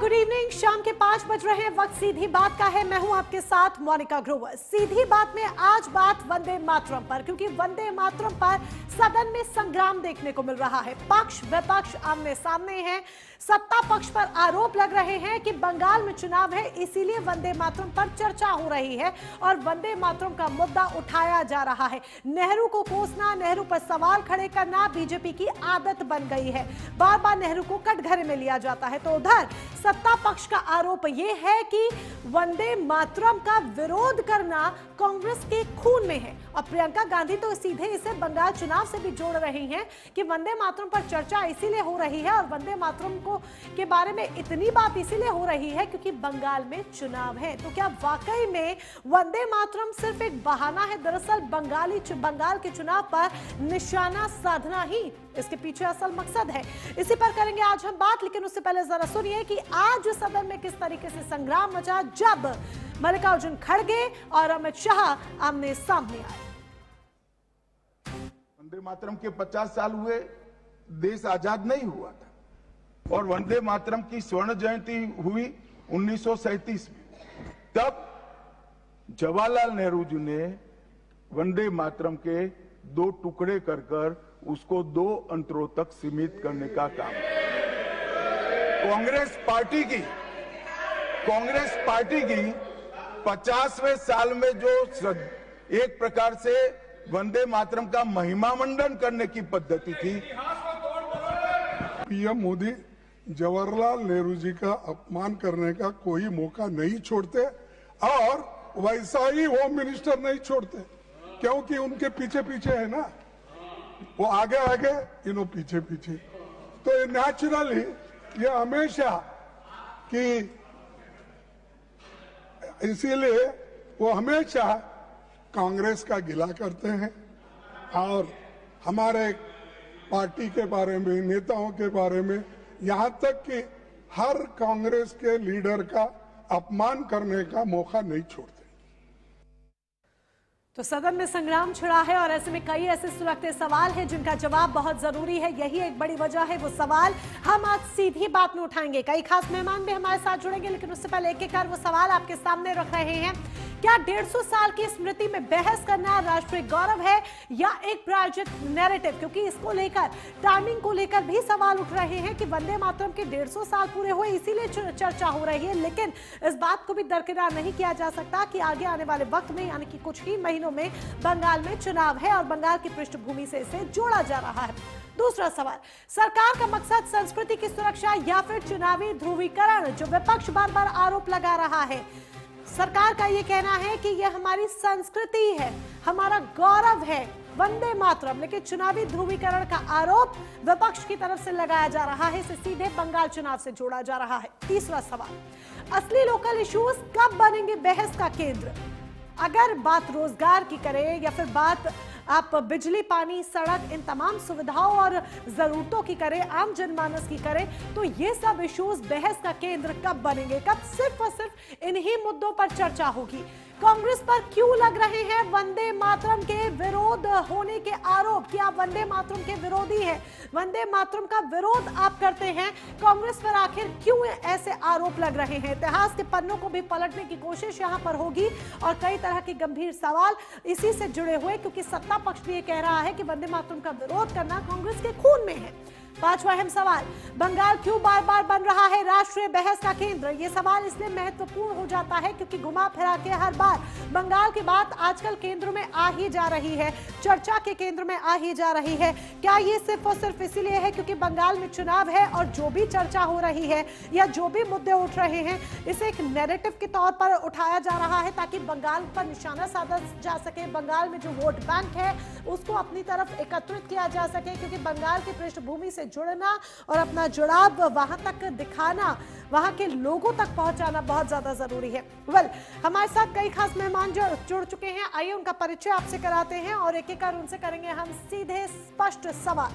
Good evening. शाम के 5 बज रहे हैं। वक्त सीधी बात का है। मैं हूं आपके साथ मोनिका ग्रोवर। सीधी बात में आज बात वंदे मातरम पर, क्योंकि वंदे मातरम पर सदन में संग्राम देखने को मिल रहा है। पक्ष विपक्ष आमने सामने हैं। सत्ता पक्ष पर आरोप लग रहे हैं कि बंगाल में चुनाव है, इसीलिए वंदे मातरम पर चर्चा हो रही है और वंदे मातरम का मुद्दा उठाया जा रहा है। नेहरू को कोसना, नेहरू पर सवाल खड़े करना बीजेपी की आदत बन गई है। बार बार नेहरू को कटघरे में लिया जाता है। तो उधर सत्ता पक्ष का आरोप यह है कि वंदे मातरम का विरोध करना कांग्रेस के खून में है और प्रियंका गांधी तो सीधे इसे बंगाल चुनाव से भी जोड़ रही हैं कि वंदे मातरम पर चर्चा इसीलिए हो रही है और वंदे मातरम को के बारे में इतनी बात इसीलिए हो रही है क्योंकि बंगाल में चुनाव है। तो क्या वाकई में वंदे मातरम सिर्फ एक बहाना है? दरअसल बंगाल के चुनाव पर निशाना साधना ही इसके पीछे असल मकसद है। इसी पर करेंगे आज हम बात, लेकिन उससे पहले जरा सुनिए कि आज सदन में किस तरीके से संग्राम मचा जब मल्लिकार्जुन खड़गे और अमित शाह आमने सामने आए। वंदे मातरम के 50 साल हुए, देश आजाद नहीं हुआ था और वंदे मातरम की स्वर्ण जयंती हुई 1937 में। तब जवाहरलाल नेहरू जी ने वंदे मातरम के 2 टुकड़े कर उसको 2 अंतरों तक सीमित करने का काम। कांग्रेस पार्टी की 50वें साल में जो एक प्रकार से वंदे मातरम का महिमा मंडन करने की पद्धति थी। पीएम मोदी जवाहरलाल नेहरू जी का अपमान करने का कोई मौका नहीं छोड़ते और वैसा ही होम मिनिस्टर नहीं छोड़ते, क्योंकि उनके पीछे पीछे है ना, वो आगे आगे इन्हों पीछे पीछे। तो ये नेचुरली ये हमेशा कि इसीलिए वो हमेशा कांग्रेस का गिला करते हैं और हमारे पार्टी के बारे में, नेताओं के बारे में, यहाँ तक कि हर कांग्रेस के लीडर का अपमान करने का मौका नहीं छोड़ते। तो सदन में संग्राम छिड़ा है और ऐसे में कई ऐसे सुलगते सवाल हैं जिनका जवाब बहुत जरूरी है। यही एक बड़ी वजह है। वो सवाल हम आज सीधी बात में उठाएंगे। कई खास मेहमान भी हमारे साथ जुड़ेंगे, लेकिन उससे पहले एक एक कर वो सवाल आपके सामने रख रहे हैं। क्या 150 साल की स्मृति में बहस करना राष्ट्रीय गौरव है या एक प्रायोजित नैरेटिव? क्योंकि इसको लेकर, टाइमिंग को लेकर भी सवाल उठ रहे हैं कि वंदे मातरम के 150 साल पूरे हुए इसीलिए चर्चा हो रही है, लेकिन इस बात को भी दरकिनार नहीं किया जा सकता कि आगे आने वाले वक्त में, यानी कि कुछ ही महीनों में बंगाल में चुनाव है और बंगाल की पृष्ठभूमि से इसे जोड़ा जा रहा है। दूसरा सवाल, सरकार का मकसद संस्कृति की सुरक्षा या फिर चुनावी ध्रुवीकरण, जो विपक्ष बार बार आरोप लगा रहा है। सरकार का यह कहना है कि यह हमारी संस्कृति है, हमारा गौरव है वंदे मातरम, लेकिन चुनावी ध्रुवीकरण का आरोप विपक्ष की तरफ से लगाया जा रहा है। इसे सीधे बंगाल चुनाव से जोड़ा जा रहा है। तीसरा सवाल, असली लोकल इश्यूज कब बनेंगे बहस का केंद्र? अगर बात रोजगार की करें या फिर बात आप बिजली, पानी, सड़क, इन तमाम सुविधाओं और जरूरतों की करें, आम जनमानस की करें, तो ये सब इश्यूज बहस का केंद्र कब बनेंगे? कब सिर्फ और सिर्फ इन्हीं मुद्दों पर चर्चा होगी? कांग्रेस पर क्यों लग रहे हैं वंदे मातरम के विरोध होने के आरोप कि आप वंदे मातरम के विरोधी हैं, वंदे मातरम का विरोध आप करते हैं? कांग्रेस पर आखिर क्यों ऐसे आरोप लग रहे हैं? इतिहास के पन्नों को भी पलटने की कोशिश यहां पर होगी और कई तरह के गंभीर सवाल इसी से जुड़े हुए, क्योंकि सत्ता पक्ष भी ये कह रहा है कि वंदे मातरम का विरोध करना कांग्रेस के खून में है। पांचवा अहम सवाल, बंगाल क्यों बार बार बन रहा है राष्ट्रीय बहस का केंद्र? यह सवाल इसलिए महत्वपूर्ण हो जाता है क्योंकि घुमा फिरा के हर बार बंगाल की बात आजकल केंद्र में आ ही जा रही है, चर्चा के केंद्र में आ ही जा रही है। क्या ये सिर्फ और सिर्फ इसीलिए है क्योंकि बंगाल में चुनाव है और जो भी चर्चा हो रही है या जो भी मुद्दे उठ रहे हैं, इसे एक नैरेटिव के तौर पर उठाया जा रहा है ताकि बंगाल पर निशाना साधा जा सके, बंगाल में जो वोट बैंक है उसको अपनी तरफ एकत्रित किया जा सके, क्योंकि बंगाल की पृष्ठभूमि से जुड़ना और अपना जुड़ाव वहां तक दिखाना, वहां के लोगों तक पहुंचाना बहुत ज्यादा जरूरी है। हमारे साथ कई खास मेहमान जुड़ चुके हैं। आइए उनका परिचय आपसे कराते हैं और एक एक कर उनसे करेंगे हम सीधे स्पष्ट सवाल।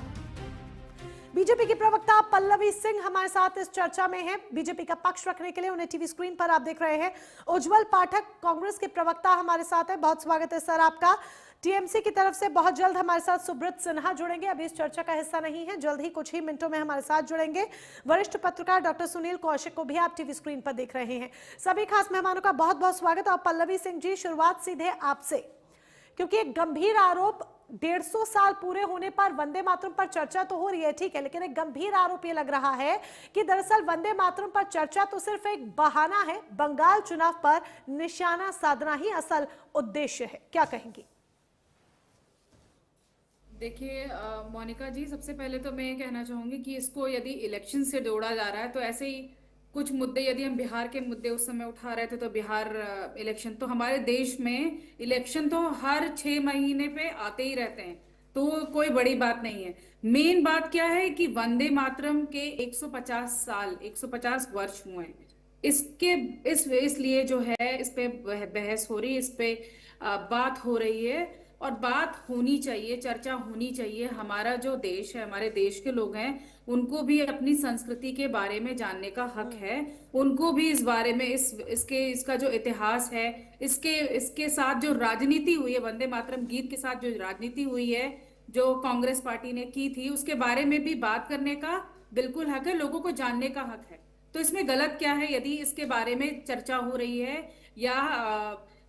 बीजेपी की प्रवक्ता पल्लवी सिंह हमारे साथ इस चर्चा में हैं। बीजेपी का पक्ष रखने के लिए उन्हें टीवी स्क्रीन पर आप देख रहे हैं। उज्जवल पाठक कांग्रेस के प्रवक्ता हमारे साथ है। बहुत स्वागत है सर आपका। टीएमसी की तरफ से बहुत जल्द हमारे साथ सुब्रत सिन्हा जुड़ेंगे, अभी इस चर्चा का हिस्सा नहीं है, जल्द ही कुछ ही मिनटों में हमारे साथ जुड़ेंगे। वरिष्ठ पत्रकार डॉक्टर सुनील कौशिक को भी आप टीवी स्क्रीन पर देख रहे हैं। सभी खास मेहमानों का बहुत बहुत स्वागत। और पल्लवी सिंह जी, शुरुआत सीधे आपसे, क्योंकि एक गंभीर आरोप 150 साल पूरे होने पर वंदे मातरम पर चर्चा तो हो रही है, ठीक है, लेकिन एक गंभीर आरोप ये लग रहा है कि दरअसल वंदे मातरम पर चर्चा तो सिर्फ एक बहाना है, बंगाल चुनाव पर निशाना साधना ही असल उद्देश्य है। क्या कहेंगी? देखिए मोनिका जी, सबसे पहले तो मैं ये कहना चाहूंगी कि इसको यदि इलेक्शन से जोड़ा जा रहा है तो ऐसे ही कुछ मुद्दे, यदि हम बिहार के मुद्दे उस समय उठा रहे थे तो बिहार इलेक्शन, तो हमारे देश में इलेक्शन तो हर 6 महीने पे आते ही रहते हैं, तो कोई बड़ी बात नहीं है। मेन बात क्या है कि वंदे मातरम के 150 वर्ष हुए हैं, इसके इसलिए जो है इस पे बहस हो रही है, इस पे बात हो रही है और बात होनी चाहिए, चर्चा होनी चाहिए। हमारा जो देश है, हमारे देश के लोग हैं, उनको भी अपनी संस्कृति के बारे में जानने का हक है, उनको भी इस बारे में इसका जो इतिहास है, इसके साथ जो राजनीति हुई है, वंदे मातरम गीत के साथ जो राजनीति हुई है, जो कांग्रेस पार्टी ने की थी, उसके बारे में भी बात करने का बिल्कुल हक है, लोगों को जानने का हक है। तो इसमें गलत क्या है यदि इसके बारे में चर्चा हो रही है या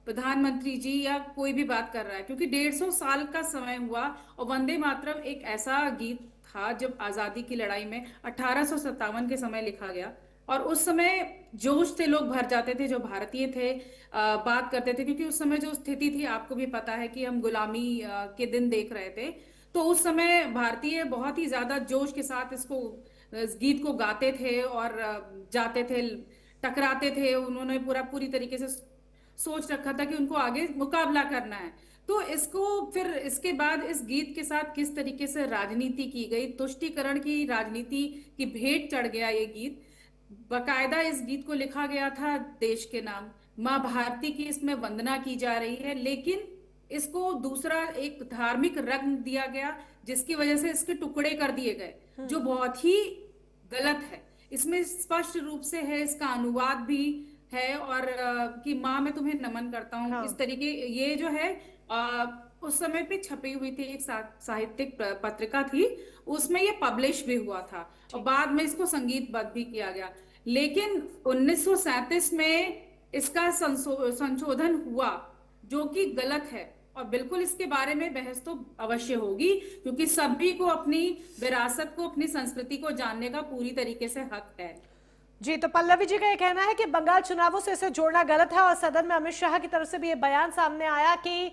प्रधानमंत्री जी या कोई भी बात कर रहा है, क्योंकि 150 साल का समय हुआ और वंदे मातरम एक ऐसा गीत था जब आजादी की लड़ाई में 1857 के समय लिखा गया और उस समय जोश से लोग भर जाते थे, जो भारतीय थे बात करते थे, क्योंकि उस समय जो स्थिति थी आपको भी पता है कि हम गुलामी के दिन देख रहे थे, तो उस समय भारतीय बहुत ही ज्यादा जोश के साथ इस गीत को गाते थे और जाते थे, टकराते थे। उन्होंने पूरी तरीके से सोच रखा था कि उनको आगे मुकाबला करना है। तो इसको फिर इसके बाद इस गीत के साथ किस तरीके से राजनीति की गई, तुष्टीकरण की राजनीति की भेंट चढ़ गया ये गीत। बकायदा इस गीत को लिखा गया था देश के नाम, माँ भारती की इसमें वंदना की जा रही है, लेकिन इसको दूसरा एक धार्मिक रंग दिया गया जिसकी वजह से इसके टुकड़े कर दिए गए, जो बहुत ही गलत है। इसमें स्पष्ट रूप से है, इसका अनुवाद भी है और कि माँ मैं तुम्हें नमन करता हूँ, हाँ। इस तरीके ये जो है उस समय पे छपी हुई थी, एक साहित्यिक पत्रिका थी, उसमें ये पब्लिश भी हुआ था और बाद में इसको संगीतबद्ध भी किया गया। लेकिन 1937 में इसका संशोधन हुआ जो कि गलत है और बिल्कुल इसके बारे में बहस तो अवश्य होगी, क्योंकि सभी को अपनी विरासत को, अपनी संस्कृति को जानने का पूरी तरीके से हक है। जी, तो पल्लवी जी का ये कहना है कि बंगाल चुनावों से इसे जोड़ना गलत है और सदन में अमित शाह की तरफ से भी ये बयान सामने आया कि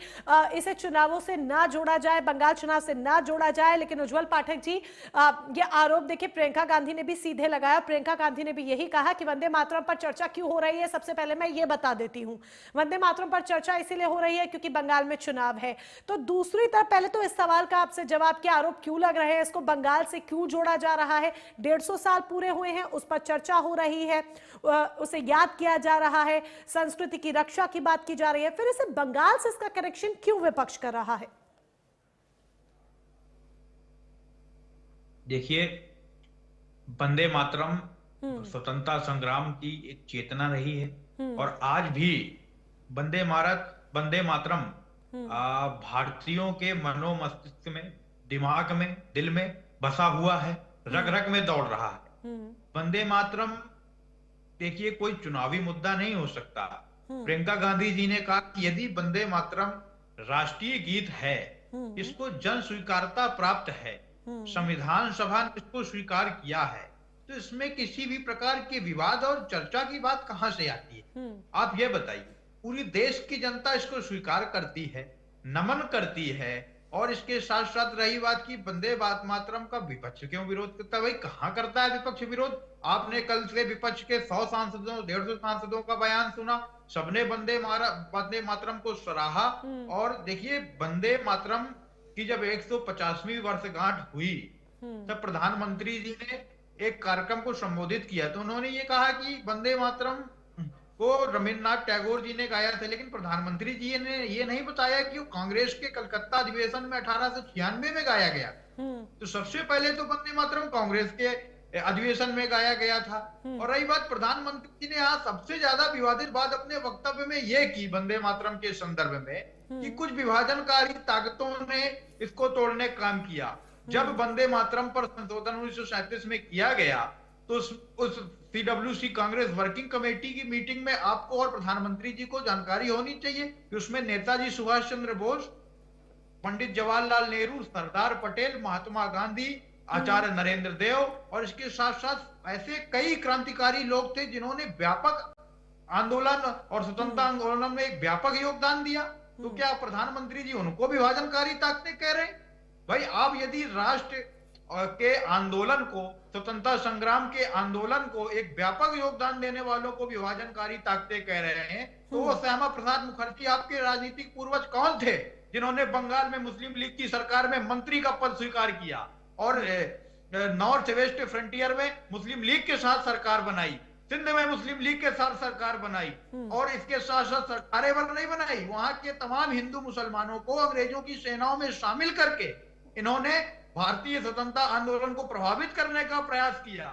इसे चुनावों से ना जोड़ा जाए, बंगाल चुनाव से ना जोड़ा जाए। लेकिन उज्जवल पाठक जी, ये आरोप देखिए प्रियंका गांधी ने भी सीधे लगाया। प्रियंका गांधी ने भी यही कहा कि वंदे मातरम पर चर्चा क्यों हो रही है। सबसे पहले मैं ये बता देती हूँ, वंदे मातरम पर चर्चा इसीलिए हो रही है क्योंकि बंगाल में चुनाव है। तो दूसरी तरफ पहले तो इस सवाल का आपसे जवाब, के आरोप क्यों लग रहे हैं, इसको बंगाल से क्यों जोड़ा जा रहा है? 150 साल पूरे हुए हैं, उस पर चर्चा हो रही है, उसे याद किया जा रहा है, संस्कृति की रक्षा की बात की जा रही है, फिर इसे बंगाल से इसका कनेक्शन क्यों विपक्ष कर रहा है? देखिए, वंदे मातरम स्वतंत्रता संग्राम की एक चेतना रही है और आज भी वंदे मातरम भारतीयों के मनो मस्तिष्क में, दिमाग में, दिल में बसा हुआ है, रग रग में दौड़ रहा है। वंदे मातरम देखिए कोई चुनावी मुद्दा नहीं हो सकता। प्रियंका गांधी जी ने कहा कि यदि वंदे मातरम राष्ट्रीय गीत है, इसको जन स्वीकारता प्राप्त है, संविधान सभा ने इसको स्वीकार किया है, तो इसमें किसी भी प्रकार के विवाद और चर्चा की बात कहां से आती है? आप ये बताइए, पूरी देश की जनता इसको स्वीकार करती है, नमन करती है और इसके साथ साथ रही बात की वंदे मातरम का विपक्ष क्यों विरोध करता है? भाई कहां करता है विपक्ष विरोध? आपने कल से विपक्ष के 100 सांसदों, 150 सांसदों का बयान सुना, सबने वंदे मातरम को सराहा। और देखिए, वंदे मातरम की जब 150वीं वर्षगांठ हुई तब प्रधानमंत्री जी ने एक कार्यक्रम को संबोधित किया, तो उन्होंने ये कहा कि वंदे मातरम को रविन्द्रनाथ टैगोर जी ने गाया था, लेकिन प्रधानमंत्री जी ने ये नहीं बताया कि वो कांग्रेस के कलकत्ता अधिवेशन में 1896 में गाया गया। तो सबसे पहले तो वंदे मातरम कांग्रेस के अधिवेशन में गाया गया था। और रही बात प्रधानमंत्री जी ने यहाँ सबसे ज्यादा विवादित बात अपने वक्तव्य में ये की वंदे मातरम के संदर्भ में कि कुछ विभाजनकारी ताकतों ने इसको तोड़ने का काम किया। जब वंदे मातरम पर संशोधन 1937 में किया गया तो उस CWC कांग्रेस वर्किंग कमेटी की मीटिंग में आपको और प्रधानमंत्री जी को जानकारी होनी चाहिए कि उसमें नेताजी सुभाष चंद्र बोस, पंडित जवाहरलाल नेहरू, सरदार पटेल, महात्मा गांधी, आचार्य नरेंद्र देव और इसके साथ साथ ऐसे कई क्रांतिकारी लोग थे जिन्होंने व्यापक आंदोलन और स्वतंत्रता आंदोलन में एक व्यापक योगदान दिया। तो क्या प्रधानमंत्री जी उनको विभाजनकारी ताकतें कह रहे हैं? भाई आप यदि राष्ट्र के आंदोलन को, स्वतंत्रता संग्राम के आंदोलन को एक व्यापक योगदान देने वालों को विभाजनकारी ताकतें कह रहे हैं तो वो श्यामा प्रसाद मुखर्जी आपके राजनीतिक पूर्वज कौन थे जिन्होंने बंगाल में मुस्लिम लीग की सरकार में मंत्री का पद स्वीकार किया और नॉर्थ वेस्ट फ्रंटियर में मुस्लिम लीग के साथ सरकार बनाई, सिंध में मुस्लिम लीग के साथ सरकार बनाई और इसके साथ साथ सरकारें नहीं बनाई, वहां के तमाम हिंदू मुसलमानों को अंग्रेजों की सेनाओं में शामिल करके इन्होंने भारतीय स्वतंत्रता आंदोलन को प्रभावित करने का प्रयास किया।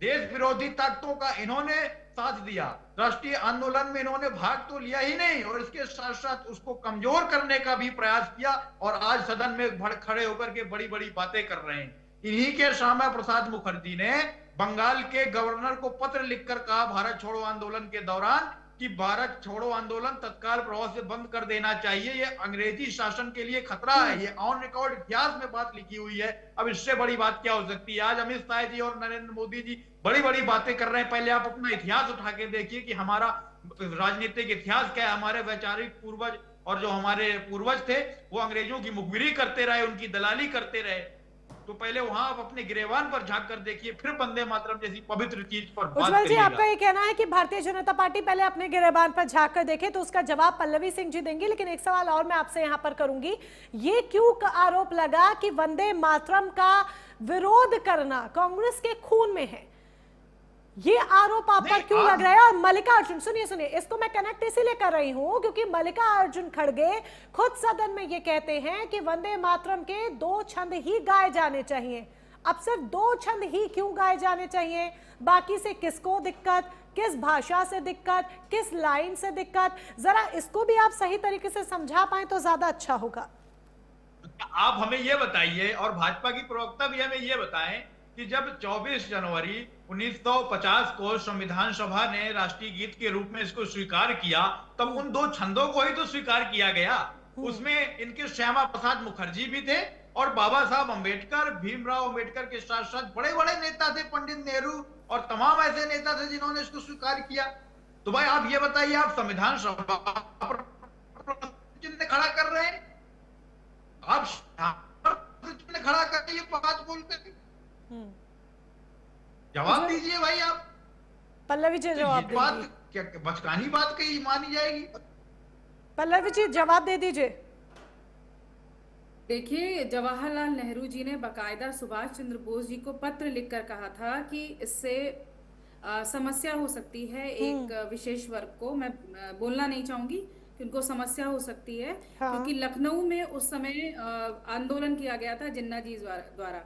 देश विरोधी ताकतों का इन्होंने साथ दिया। राष्ट्रीय आंदोलन में इन्होंने भाग तो लिया ही नहीं और इसके साथ साथ उसको कमजोर करने का भी प्रयास किया और आज सदन में खड़े होकर के बड़ी बड़ी बातें कर रहे हैं। इन्हीं के श्यामा प्रसाद मुखर्जी ने बंगाल के गवर्नर को पत्र लिखकर कहा भारत छोड़ो आंदोलन के दौरान कि भारत छोड़ो आंदोलन तत्काल प्रभाव से बंद कर देना चाहिए, ये अंग्रेजी शासन के लिए खतरा है। ये ऑन रिकॉर्ड इतिहास में बात लिखी हुई है। अब इससे बड़ी बात क्या हो सकती है? आज अमित शाह जी और नरेंद्र मोदी जी बड़ी बड़ी बातें कर रहे हैं। पहले आप अपना इतिहास उठा के देखिए कि हमारा राजनीतिक इतिहास क्या है। हमारे वैचारिक पूर्वज और जो हमारे पूर्वज थे वो अंग्रेजों की मुखबिरी करते रहे, उनकी दलाली करते रहे। तो पहले वहां आप अपने गिरेबान पर झांक कर देखिए, फिर वंदे मातरम जैसी पवित्र चीज पर बात उज्जवल जी, आपका ये कहना है कि भारतीय जनता पार्टी पहले अपने गिरेबान पर झांक कर देखे, तो उसका जवाब पल्लवी सिंह जी देंगी। लेकिन एक सवाल और मैं आपसे यहाँ पर करूंगी, ये क्यों आरोप लगा कि वंदे मातरम का विरोध करना कांग्रेस के खून में है? ये आरोप आप पर क्यों लग रहा है? और मल्लिकार्जुन, सुनिए, इसको मैं कनेक्ट इसीलिए कर रही हूं क्योंकि मल्लिकार्जुन खड़गे खुद सदन में ये कहते हैं कि वंदे मातरम के 2 छंद ही गाए जाने चाहिए। अब सिर्फ 2 छंद ही क्यों गाए जाने चाहिए? बाकी से किसको दिक्कत, किस भाषा से दिक्कत, किस लाइन से दिक्कत? जरा इसको भी आप सही तरीके से समझा पाए तो ज्यादा अच्छा होगा। आप हमें ये बताइए और भाजपा की प्रवक्ता भी हमें ये बताएं कि जब 24 जनवरी 1950 को संविधान सभा ने राष्ट्रीय गीत के रूप में इसको स्वीकार किया तब उन 2 छंदों को ही तो स्वीकार किया गया। उसमें इनके श्यामा प्रसाद मुखर्जी भी थे और बाबा साहब अंबेडकर, भीमराव अंबेडकर के साथ साथ बड़े बड़े नेता थे, पंडित नेहरू और तमाम ऐसे नेता थे जिन्होंने इसको स्वीकार किया। तो भाई आप ये बताइए, आप संविधान सभा पर चिन्ह खड़ा कर रहे हैं, आप चिन्ह खड़ा करके ये बात बोलते, जवाब दीजिए भाई आप। पल्लवी जी जवाब दीजिए। बात क्या बचकानी बात कही मानी जाएगी? पल्लवी जी जवाब दे दीजिए। देखिए, जवाहरलाल नेहरू जी ने बाकायदा सुभाष चंद्र बोस जी को पत्र लिखकर कहा था कि इससे समस्या हो सकती है एक विशेष वर्ग को। मैं बोलना नहीं चाहूंगी कि उनको समस्या हो सकती है, क्योंकि लखनऊ में उस समय आंदोलन किया गया था जिन्ना जी द्वारा।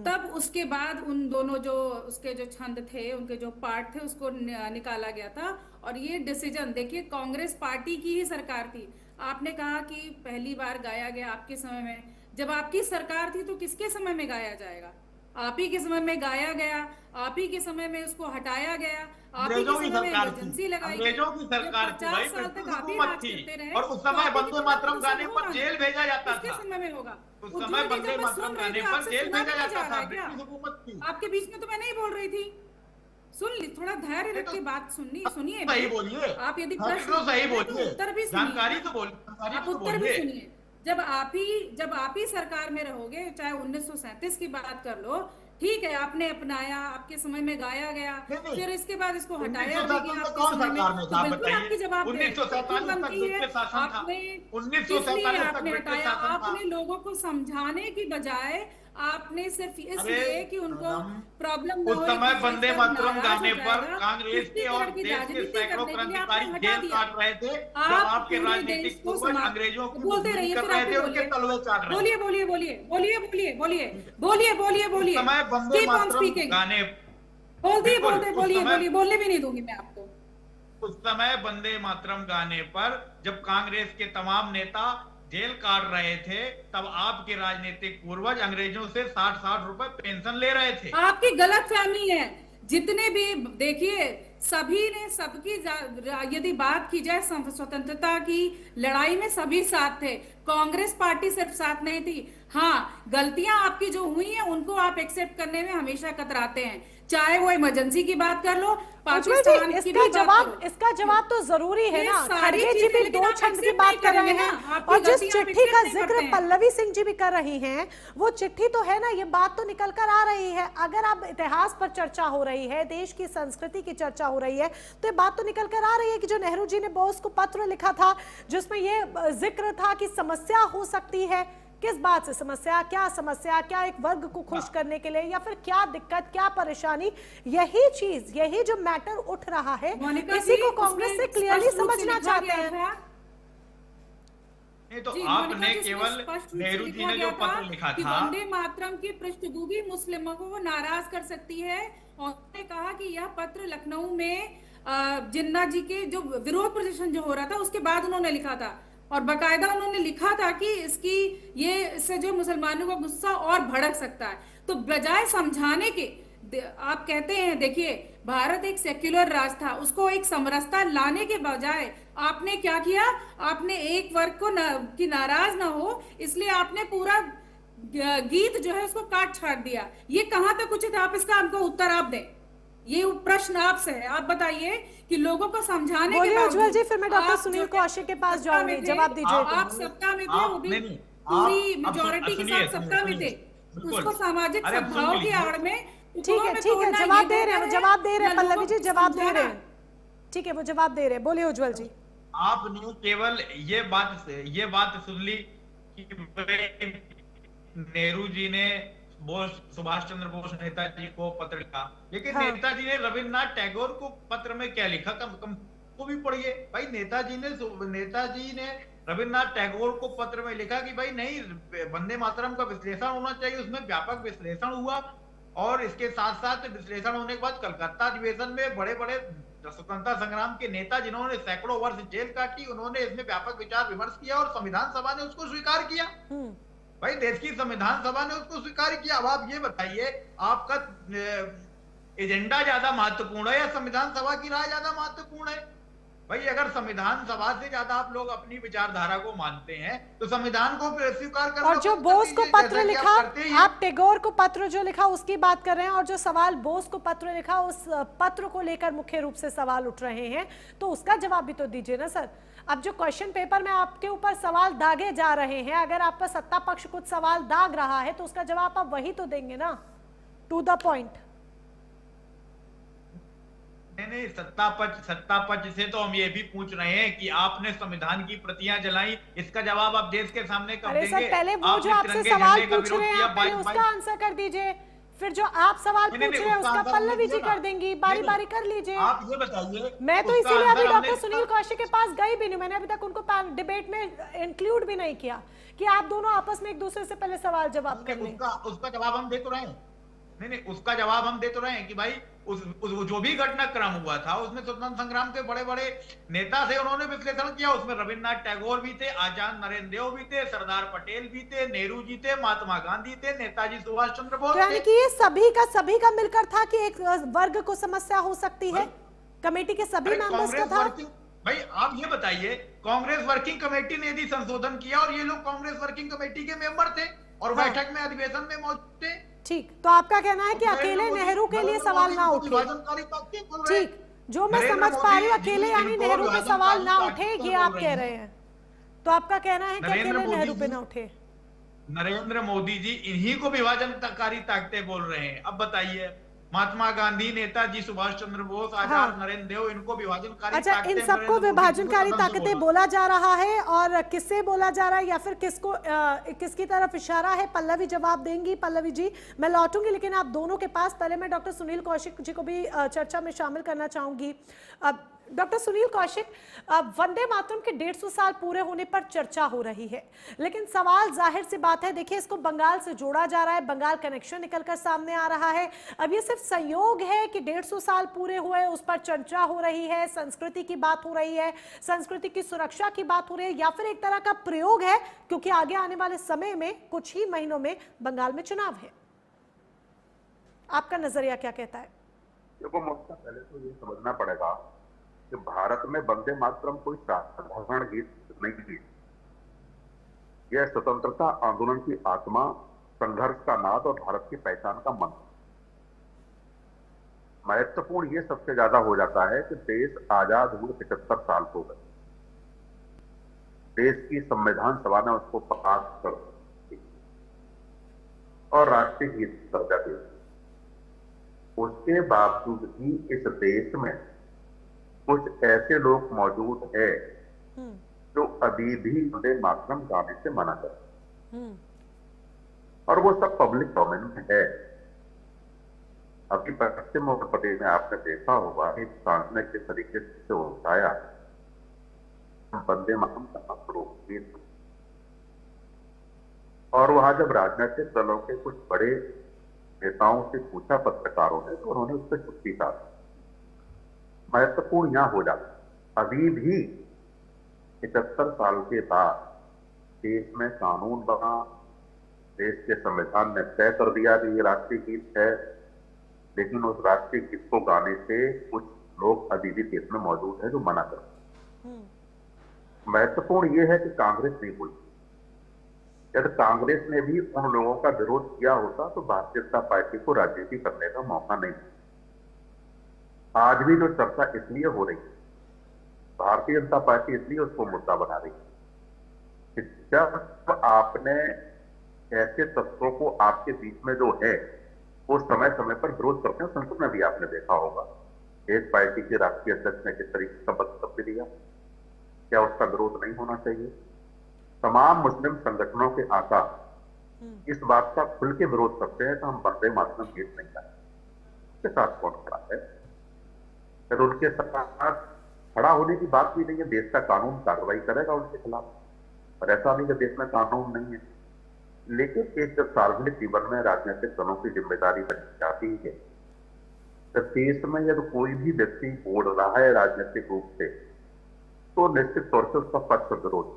तब उसके बाद उन दोनों जो उसके जो छंद थे, उनके जो पार्ट थे, उसको निकाला गया था। और ये डिसीजन देखिए, कांग्रेस पार्टी की ही सरकार थी। आपने कहा कि पहली बार गाया गया आपके समय में, जब आपकी सरकार थी तो किसके समय में गाया जाएगा? आप ही के समय में गाया गया, आप ही के समय में उसको हटाया गया, आप ही के समय में इमरजेंसी लगाई गई। 50 साल तक आप ही राज करते रहे और उस समय वंदे मातरम गाने पर जेल भेजा जाता था। किसके समय में होगा? उस समय वंदे मातरम गाने पर जेल भेजा जाता था ब्रिटिश हुकूमत की। आपके बीच में तो मैं नहीं बोल रही थी। सुन ली, थोड़ा धैर्य रख के बात सुनिए। सही बोलिए आप, यदि प्रश्न सही बोलिए, उत्तर भी जानकारी तो बोलिए, आप उत्तर भी सुनिए। जब आप ही सरकार में रहोगे, चाहे 1937 की बात कर लो, ठीक है, आपने अपनाया, आपके समय में गाया गया, फिर इसके बाद इसको हटाया भी गया आपके समय में, तो बिल्कुल आपकी जवाबदेही बनती है। आपने इसलिए आपने हटाया, आपने लोगों को समझाने की बजाय आपने सिर्फ इसलिए कि उनको प्रॉब्लम न हो। उस समय वंदे मातरम गाने पर कांग्रेस के और देश के सैकड़ों क्रांतिकारी जेल काट रहे थे। जब आपके राजनीतिक पूर्वज अंग्रेजों को बोलते रहिए, कर रहे थे, उनके तलवे चाट रहे थे। बोलिए। समय वंदे मातरम गाने बोलिए बिल्कुल, बोलिए उस बोलिए समय बोलिए, बोलने भी नहीं दूंगी मैं आपको। उस समय वंदे मातरम गाने पर जब कांग्रेस के तमाम नेता जेल काट रहे थे, तब आपके राजनीतिक पूर्वज अंग्रेजों से 60-60 रुपए पेंशन ले रहे थे। आपकी गलत फहमी है। जितने भी देखिए, सभी ने सबकी यदि बात की जाए स्वतंत्रता की लड़ाई में सभी साथ थे, कांग्रेस पार्टी सिर्फ साथ नहीं थी। हाँ, गलतियां आपकी जो हुई हैं उनको आप एक्सेप्ट करने में हमेशा कतराते हैं, चाहे वो इमरजेंसी की बात कर लो, उज्जवल पाकिस्तान जी, की भी बात करो। इसका जवाब तो जरूरी है ये ना। सारी खड़गे जी चीजें भी लेकिन दो आप छंद की accept बात नहीं कर रहे करेंगे हैं, ना, आपकी और जिस गलतियां आप चिट्ठी का accept नहीं जिक्र करते हैं। पल्लवी सिंह जी भी कर रही हैं, वो चिट्ठी तो है ना, ये बात तो निकल कर आ रही है। अगर अब इतिहास पर चर्चा हो रही है, देश की संस्कृति की चर्चा हो रही है, तो ये बात तो निकल कर आ रही है कि जो नेहरू जी ने बोस को पत्र लिखा था जिसमें ये जिक्र था कि समस्या हो सकती है। किस बात से समस्या, क्या एक वर्ग को खुश करने के लिए, या फिर क्या दिक्कत, क्या परेशानी, यही चीज, यही जो मैटर उठ रहा है, मोनिका इसी जी, को कांग्रेस से उसमें क्लियरली स्पष्ट रूप से समझना लिखा चाहते गया हैं। था। नहीं तो जी, आपने मोनिका जी, उसमें केवल स्पष्ट रूप से नेहरू जी लिखा ने गया जो पत्र था लिखा कि था, वंदे मातरम की पृष्ठभूमि मुस्लिमों को वो नाराज कर सकती है, और उन्होंने कहा कि यह पत्र लखनऊ में जिन्ना जी के जो विरोध प्रदर्शन जो हो रहा था उसके बाद उन्होंने लिखा था, और बाकायदा उन्होंने लिखा था कि इससे जो मुसलमानों का गुस्सा और भड़क सकता है। तो बजाय समझाने के, आप कहते हैं, देखिए भारत एक सेक्युलर राष्ट्र था, उसको एक समरसता लाने के बजाय आपने क्या किया, आपने एक वर्ग को कि नाराज ना हो इसलिए आपने पूरा गीत जो है उसको काट छाट दिया। ये कहां तक उचित है? आप इसका हमको उत्तर आप दें, ये प्रश्न आपसे है। आप बताइए कि लोगों को समझाने के बोलिए उज्जवल जी, फिर मैं डॉक्टर आप सुनील जो कौशिक के पास सत्ता जाऊंगी, में थे, जवाब दीजिए। आप सत्ता में थे, वो भी पूरी मेजोरिटी के साथ सत्ता में थे, उसको सामाजिक सद्भाव की आड़ में ठीक है, जवाब दे रहे हैं पल्लवी जी, जवाब दे रहे हैं। ठीक है, वो जवाब दे रहे हैं, बोलिए उज्जवल जी। आपने केवल ये बात सुन ली कि नेहरू जी ने सुभाष चंद्र बोस नेताजी को पत्र लिखा, लेकिन नेताजी ने रविन्द्रनाथ टैगोर को पत्र में क्या लिखा, कम को भी पढ़िए भाई। नेताजी ने रविन्द्रनाथ टैगोर को पत्र में लिखा कि भाई नहीं, वंदे मातरम का विश्लेषण होना चाहिए, उसमें व्यापक विश्लेषण हुआ, और इसके साथ साथ विश्लेषण होने के बाद कलकत्ता अधिवेशन में बड़े बड़े स्वतंत्रता संग्राम के नेता जिन्होंने सैकड़ों वर्ष जेल काटी, उन्होंने इसमें व्यापक विचार विमर्श किया और संविधान सभा ने उसको स्वीकार किया। भाई देश की संविधान सभा ने उसको स्वीकार किया। अब आप ये बताइए, आपका एजेंडा ज्यादा महत्वपूर्ण है या संविधान सभा की राय ज्यादा महत्वपूर्ण है? भाई अगर संविधान सभा से ज्यादा आप लोग अपनी विचारधारा को मानते हैं तो संविधान को स्वीकार करना। और जो बोस को पत्र लिखा, आप टैगोर को पत्र जो लिखा उसकी बात कर रहे हैं, और जो सवाल बोस को पत्र लिखा उस पत्र को लेकर मुख्य रूप से सवाल उठ रहे हैं, तो उसका जवाब भी तो दीजिए ना सर। अब जो क्वेश्चन पेपर में आपके ऊपर सवाल दागे जा रहे हैं, अगर आप पर सत्ता पक्ष कुछ सवाल दाग रहा है तो उसका जवाब आप वही तो देंगे ना, टू द पॉइंट। नहीं, सत्ता पक्ष से तो हम ये भी पूछ रहे हैं कि आपने संविधान की प्रतियां जलाई, इसका जवाब आप देश के सामने कब देंगे? सर पहले वो जो आपसे सवाल पूछ रहे हैं आप पहले उसका आंसर कर दीजिए, फिर जो आप सवाल पूछ रहे हैं उसका पल्लवी जी कर देंगी, बारी बारी कर लीजिए। आप ये बताइए। मैं तो इसीलिए अभी डॉक्टर सुनील कौशिक के पास गई भी नहीं, मैंने अभी तक उनको डिबेट में इंक्लूड भी नहीं किया कि आप दोनों आपस में एक दूसरे से पहले सवाल जवाब कर लें। उसका जवाब हम दे तो रहे हैं। नहीं, उसका जवाब हम दे तो रहे हैं कि भाई उस जो भी घटनाक्रम हुआ था उसमें स्वतंत्रता संग्राम के बड़े बड़े नेता थे, उन्होंने विश्लेषण किया। उसमें रविन्द्रनाथ टैगोर भी थे, आजाद नरेंद्र देव भी थे, सरदार पटेल भी थे, नेहरू जी थे, महात्मा गांधी थे, नेताजी सुभाष चंद्र बोस थे। यानी कि ये सभी का मिलकर था कि एक वर्ग को समस्या हो सकती है, कमेटी के सभी मेंबर्स का था। भाई आप ये बताइए, कांग्रेस वर्किंग कमेटी ने यदि संशोधन किया और ये लोग कांग्रेस वर्किंग कमेटी के मेंबर थे और बैठक में अधिवेशन में मौजूद थे, ठीक, तो आपका कहना है कि अकेले नेहरू के लिए सवाल ना उठे। ठीक, जो मैं समझ पा रही हूँ, अकेले यानी नेहरू पे सवाल ना उठे, ये आप कह रहे हैं। तो आपका कहना है कि अकेले नेहरू पे ना उठे। नरेंद्र मोदी जी इन्हीं को विभाजनकारी ताकतें बोल रहे हैं। अब बताइए, महात्मा गांधी, नेताजी सुभाष चंद्र बोस, आजाद नरेंद्र देव, इनको विभाजनकारी अच्छा, इन सबको विभाजनकारी ताकतें बोला जा रहा है, और किससे बोला जा रहा है या फिर किसकी तरफ इशारा है? पल्लवी जवाब देंगी। पल्लवी जी, मैं लौटूंगी लेकिन आप दोनों के पास, पहले मैं डॉक्टर सुनील कौशिक जी को भी चर्चा में शामिल करना चाहूंगी। अब डॉक्टर सुनील कौशिक, वंदे मातरम के 150 साल पूरे होने पर चर्चा हो रही है, लेकिन सवाल जाहिर सी बात है, देखिए इसको बंगाल से जोड़ा जा रहा है, बंगाल कनेक्शन निकलकर सामने आ रहा है। अब ये सिर्फ संयोग है कि 150 साल पूरे हुए उस पर चर्चा हो रही है, संस्कृति की बात हो रही है, संस्कृति की सुरक्षा की बात हो रही है, या फिर एक तरह का प्रयोग है क्योंकि आगे आने वाले समय में कुछ ही महीनों में बंगाल में चुनाव है? आपका नजरिया क्या कहता है? देखो ममता, पहले तो ये समझना पड़ेगा कि भारत में वंदे मातरम कोई साधारण गीत नहीं है। यह स्वतंत्रता आंदोलन की आत्मा, संघर्ष का नाद और भारत की पहचान का मंत्र। महत्वपूर्ण ये सबसे ज्यादा हो जाता है कि देश आजाद हुए 75 साल हो गए। देश की संविधान सभा ने उसको पास कर दी और राष्ट्रीय गीत दर्जा दे दिया। उसके बावजूद भी इस देश में कुछ ऐसे लोग मौजूद हैं जो अभी भी वंदे मातरम गाने से मना करते हैं, और वो सब पब्लिक डोमेन में है। अभी पश्चिम उत्तर प्रदेश में आपने देखा होगा एक सांसद के तरीके से उठाया वंदे मातरम का गीत, और वहां जब राजनीतिक दलों के कुछ बड़े नेताओं से पूछा पत्रकारों ने तो उन्होंने उस पर चुप्पी साधी। महत्वपूर्ण यहां हो जाता, अभी भी 75 साल के बाद देश में कानून बना, देश के संविधान ने तय कर दिया कि ये राष्ट्रीय गीत है, लेकिन उस राष्ट्रीय गीत को गाने से कुछ लोग अभी भी देश में मौजूद है जो मना करते हैं। महत्वपूर्ण ये है कि कांग्रेस नहीं बोली। यदि कांग्रेस ने भी उन लोगों का विरोध किया होता तो भारतीय जनता पार्टी को राजनीति करने का मौका नहीं। आज भी जो चर्चा इसलिए हो रही है, भारतीय जनता पार्टी इसलिए उसको मुद्दा बना रही है कि जब आपने ऐसे तत्वों को आपके बीच में जो है वो समय समय पर विरोध करते हैं। संसद में भी आपने देखा होगा एक पार्टी के राष्ट्रीय अध्यक्ष ने किस तरीके का वक्तव्य दिया, क्या उसका विरोध नहीं होना चाहिए? तमाम मुस्लिम संगठनों के आका इस बात का खुल के विरोध करते हैं कि हम वंदे मातरम गीत नहीं गाएंगे। उसके साथ कौन खड़ा है? फिर उनके साथ खड़ा होने की बात भी नहीं है। देश का कानून कार्रवाई करेगा उनके खिलाफ, और ऐसा नहीं कि देश में कानून नहीं है। लेकिन एक जब सार्वजनिक जीवन में राजनीतिक दलों की जिम्मेदारी बन जाती है, तो देश में यदि कोई भी व्यक्ति बोल रहा है राजनीतिक रूप से, तो निश्चित तौर से उसका पक्ष विरोध।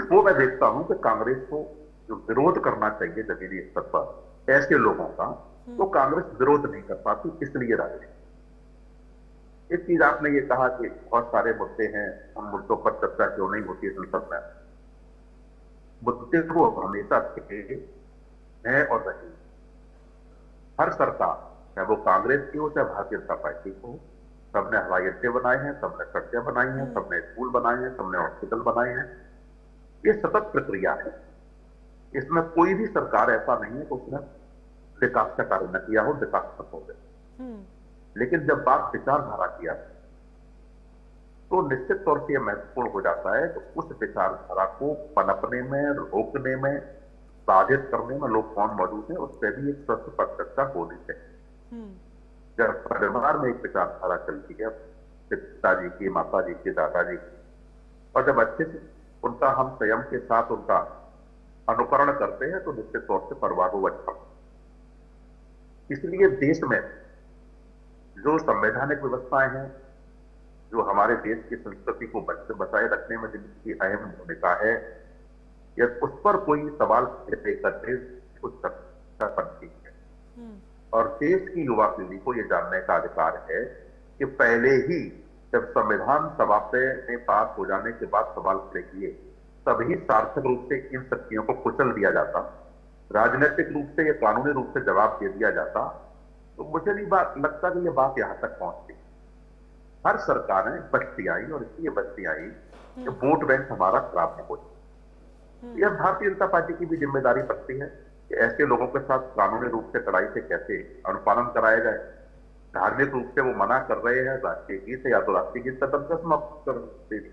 वो मैं देखता हूं कि कांग्रेस को जो विरोध करना चाहिए जमीनी स्तर पर ऐसे लोगों का, तो कांग्रेस विरोध नहीं कर पाती, इसलिए राजनीति। एक चीज आपने ये कहा कि बहुत सारे मुद्दे हैं, उन मुद्दों पर चर्चा क्यों नहीं होती संसद में? मुद्दे वो हमेशा थे हैं और रही। हर सरकार, चाहे वो कांग्रेस की हो चाहे भारतीय जनता पार्टी को, सबने हवाई अड्डे बनाए हैं, सबने सड़कें बनाई हैं, सबने स्कूल बनाए हैं, सबने हॉस्पिटल बनाए हैं। ये सतत प्रक्रिया है। इसमें कोई भी सरकार ऐसा नहीं है कि उसने विकास का कार्य न किया हो, विकास खत्म हो गया। लेकिन जब बात विचारधारा किया तो निश्चित तौर से यह महत्वपूर्ण हो जाता है कि उस विचारधारा को पनपने में, रोकने में, बाधित करने में लोग कौन मौजूद है, उस पर भी एक स्वस्थ पर चर्चा होनी चाहिए। जब परिवार में एक विचारधारा चलती है, पिताजी की, माता जी की, दादाजी की, और जब अच्छे से उनका हम संयम के साथ उनका अनुकरण करते हैं तो निश्चित तौर से परिवार को अच्छा। इसलिए देश में जो संवैधानिक व्यवस्थाएं हैं, जो हमारे देश की संस्कृति को बचाए रखने में जिनकी अहम भूमिका है, यदि उस पर कोई सवाल करते कुछ चर्चा बनती है। और देश की युवा पीढ़ी को यह जानने का अधिकार है कि पहले ही जब संविधान सभा पे पास हो जाने के बाद सवाल खड़े किए, तभी सार्थक रूप से इन शक्तियों को कुचल दिया जाता, राजनीतिक रूप से या कानूनी रूप से जवाब दे दिया जाता, तो मुझे नहीं लगता कि यह बात यहां तक पहुंचती। हर सरकारें बचती आई, और इसलिए बचती आई कि वोट बैंक हमारा खराब न हो जाए। यह भारतीय जनता पार्टी की भी जिम्मेदारी बनती है कि ऐसे लोगों के साथ कानूनी रूप से कड़ाई से कैसे अनुपालन कराया जाए। धार्मिक रूप से वो मना कर रहे हैं राष्ट्रीय गीत है, या तो राष्ट्रीय गीत का दर्जा समाप्त कर दें।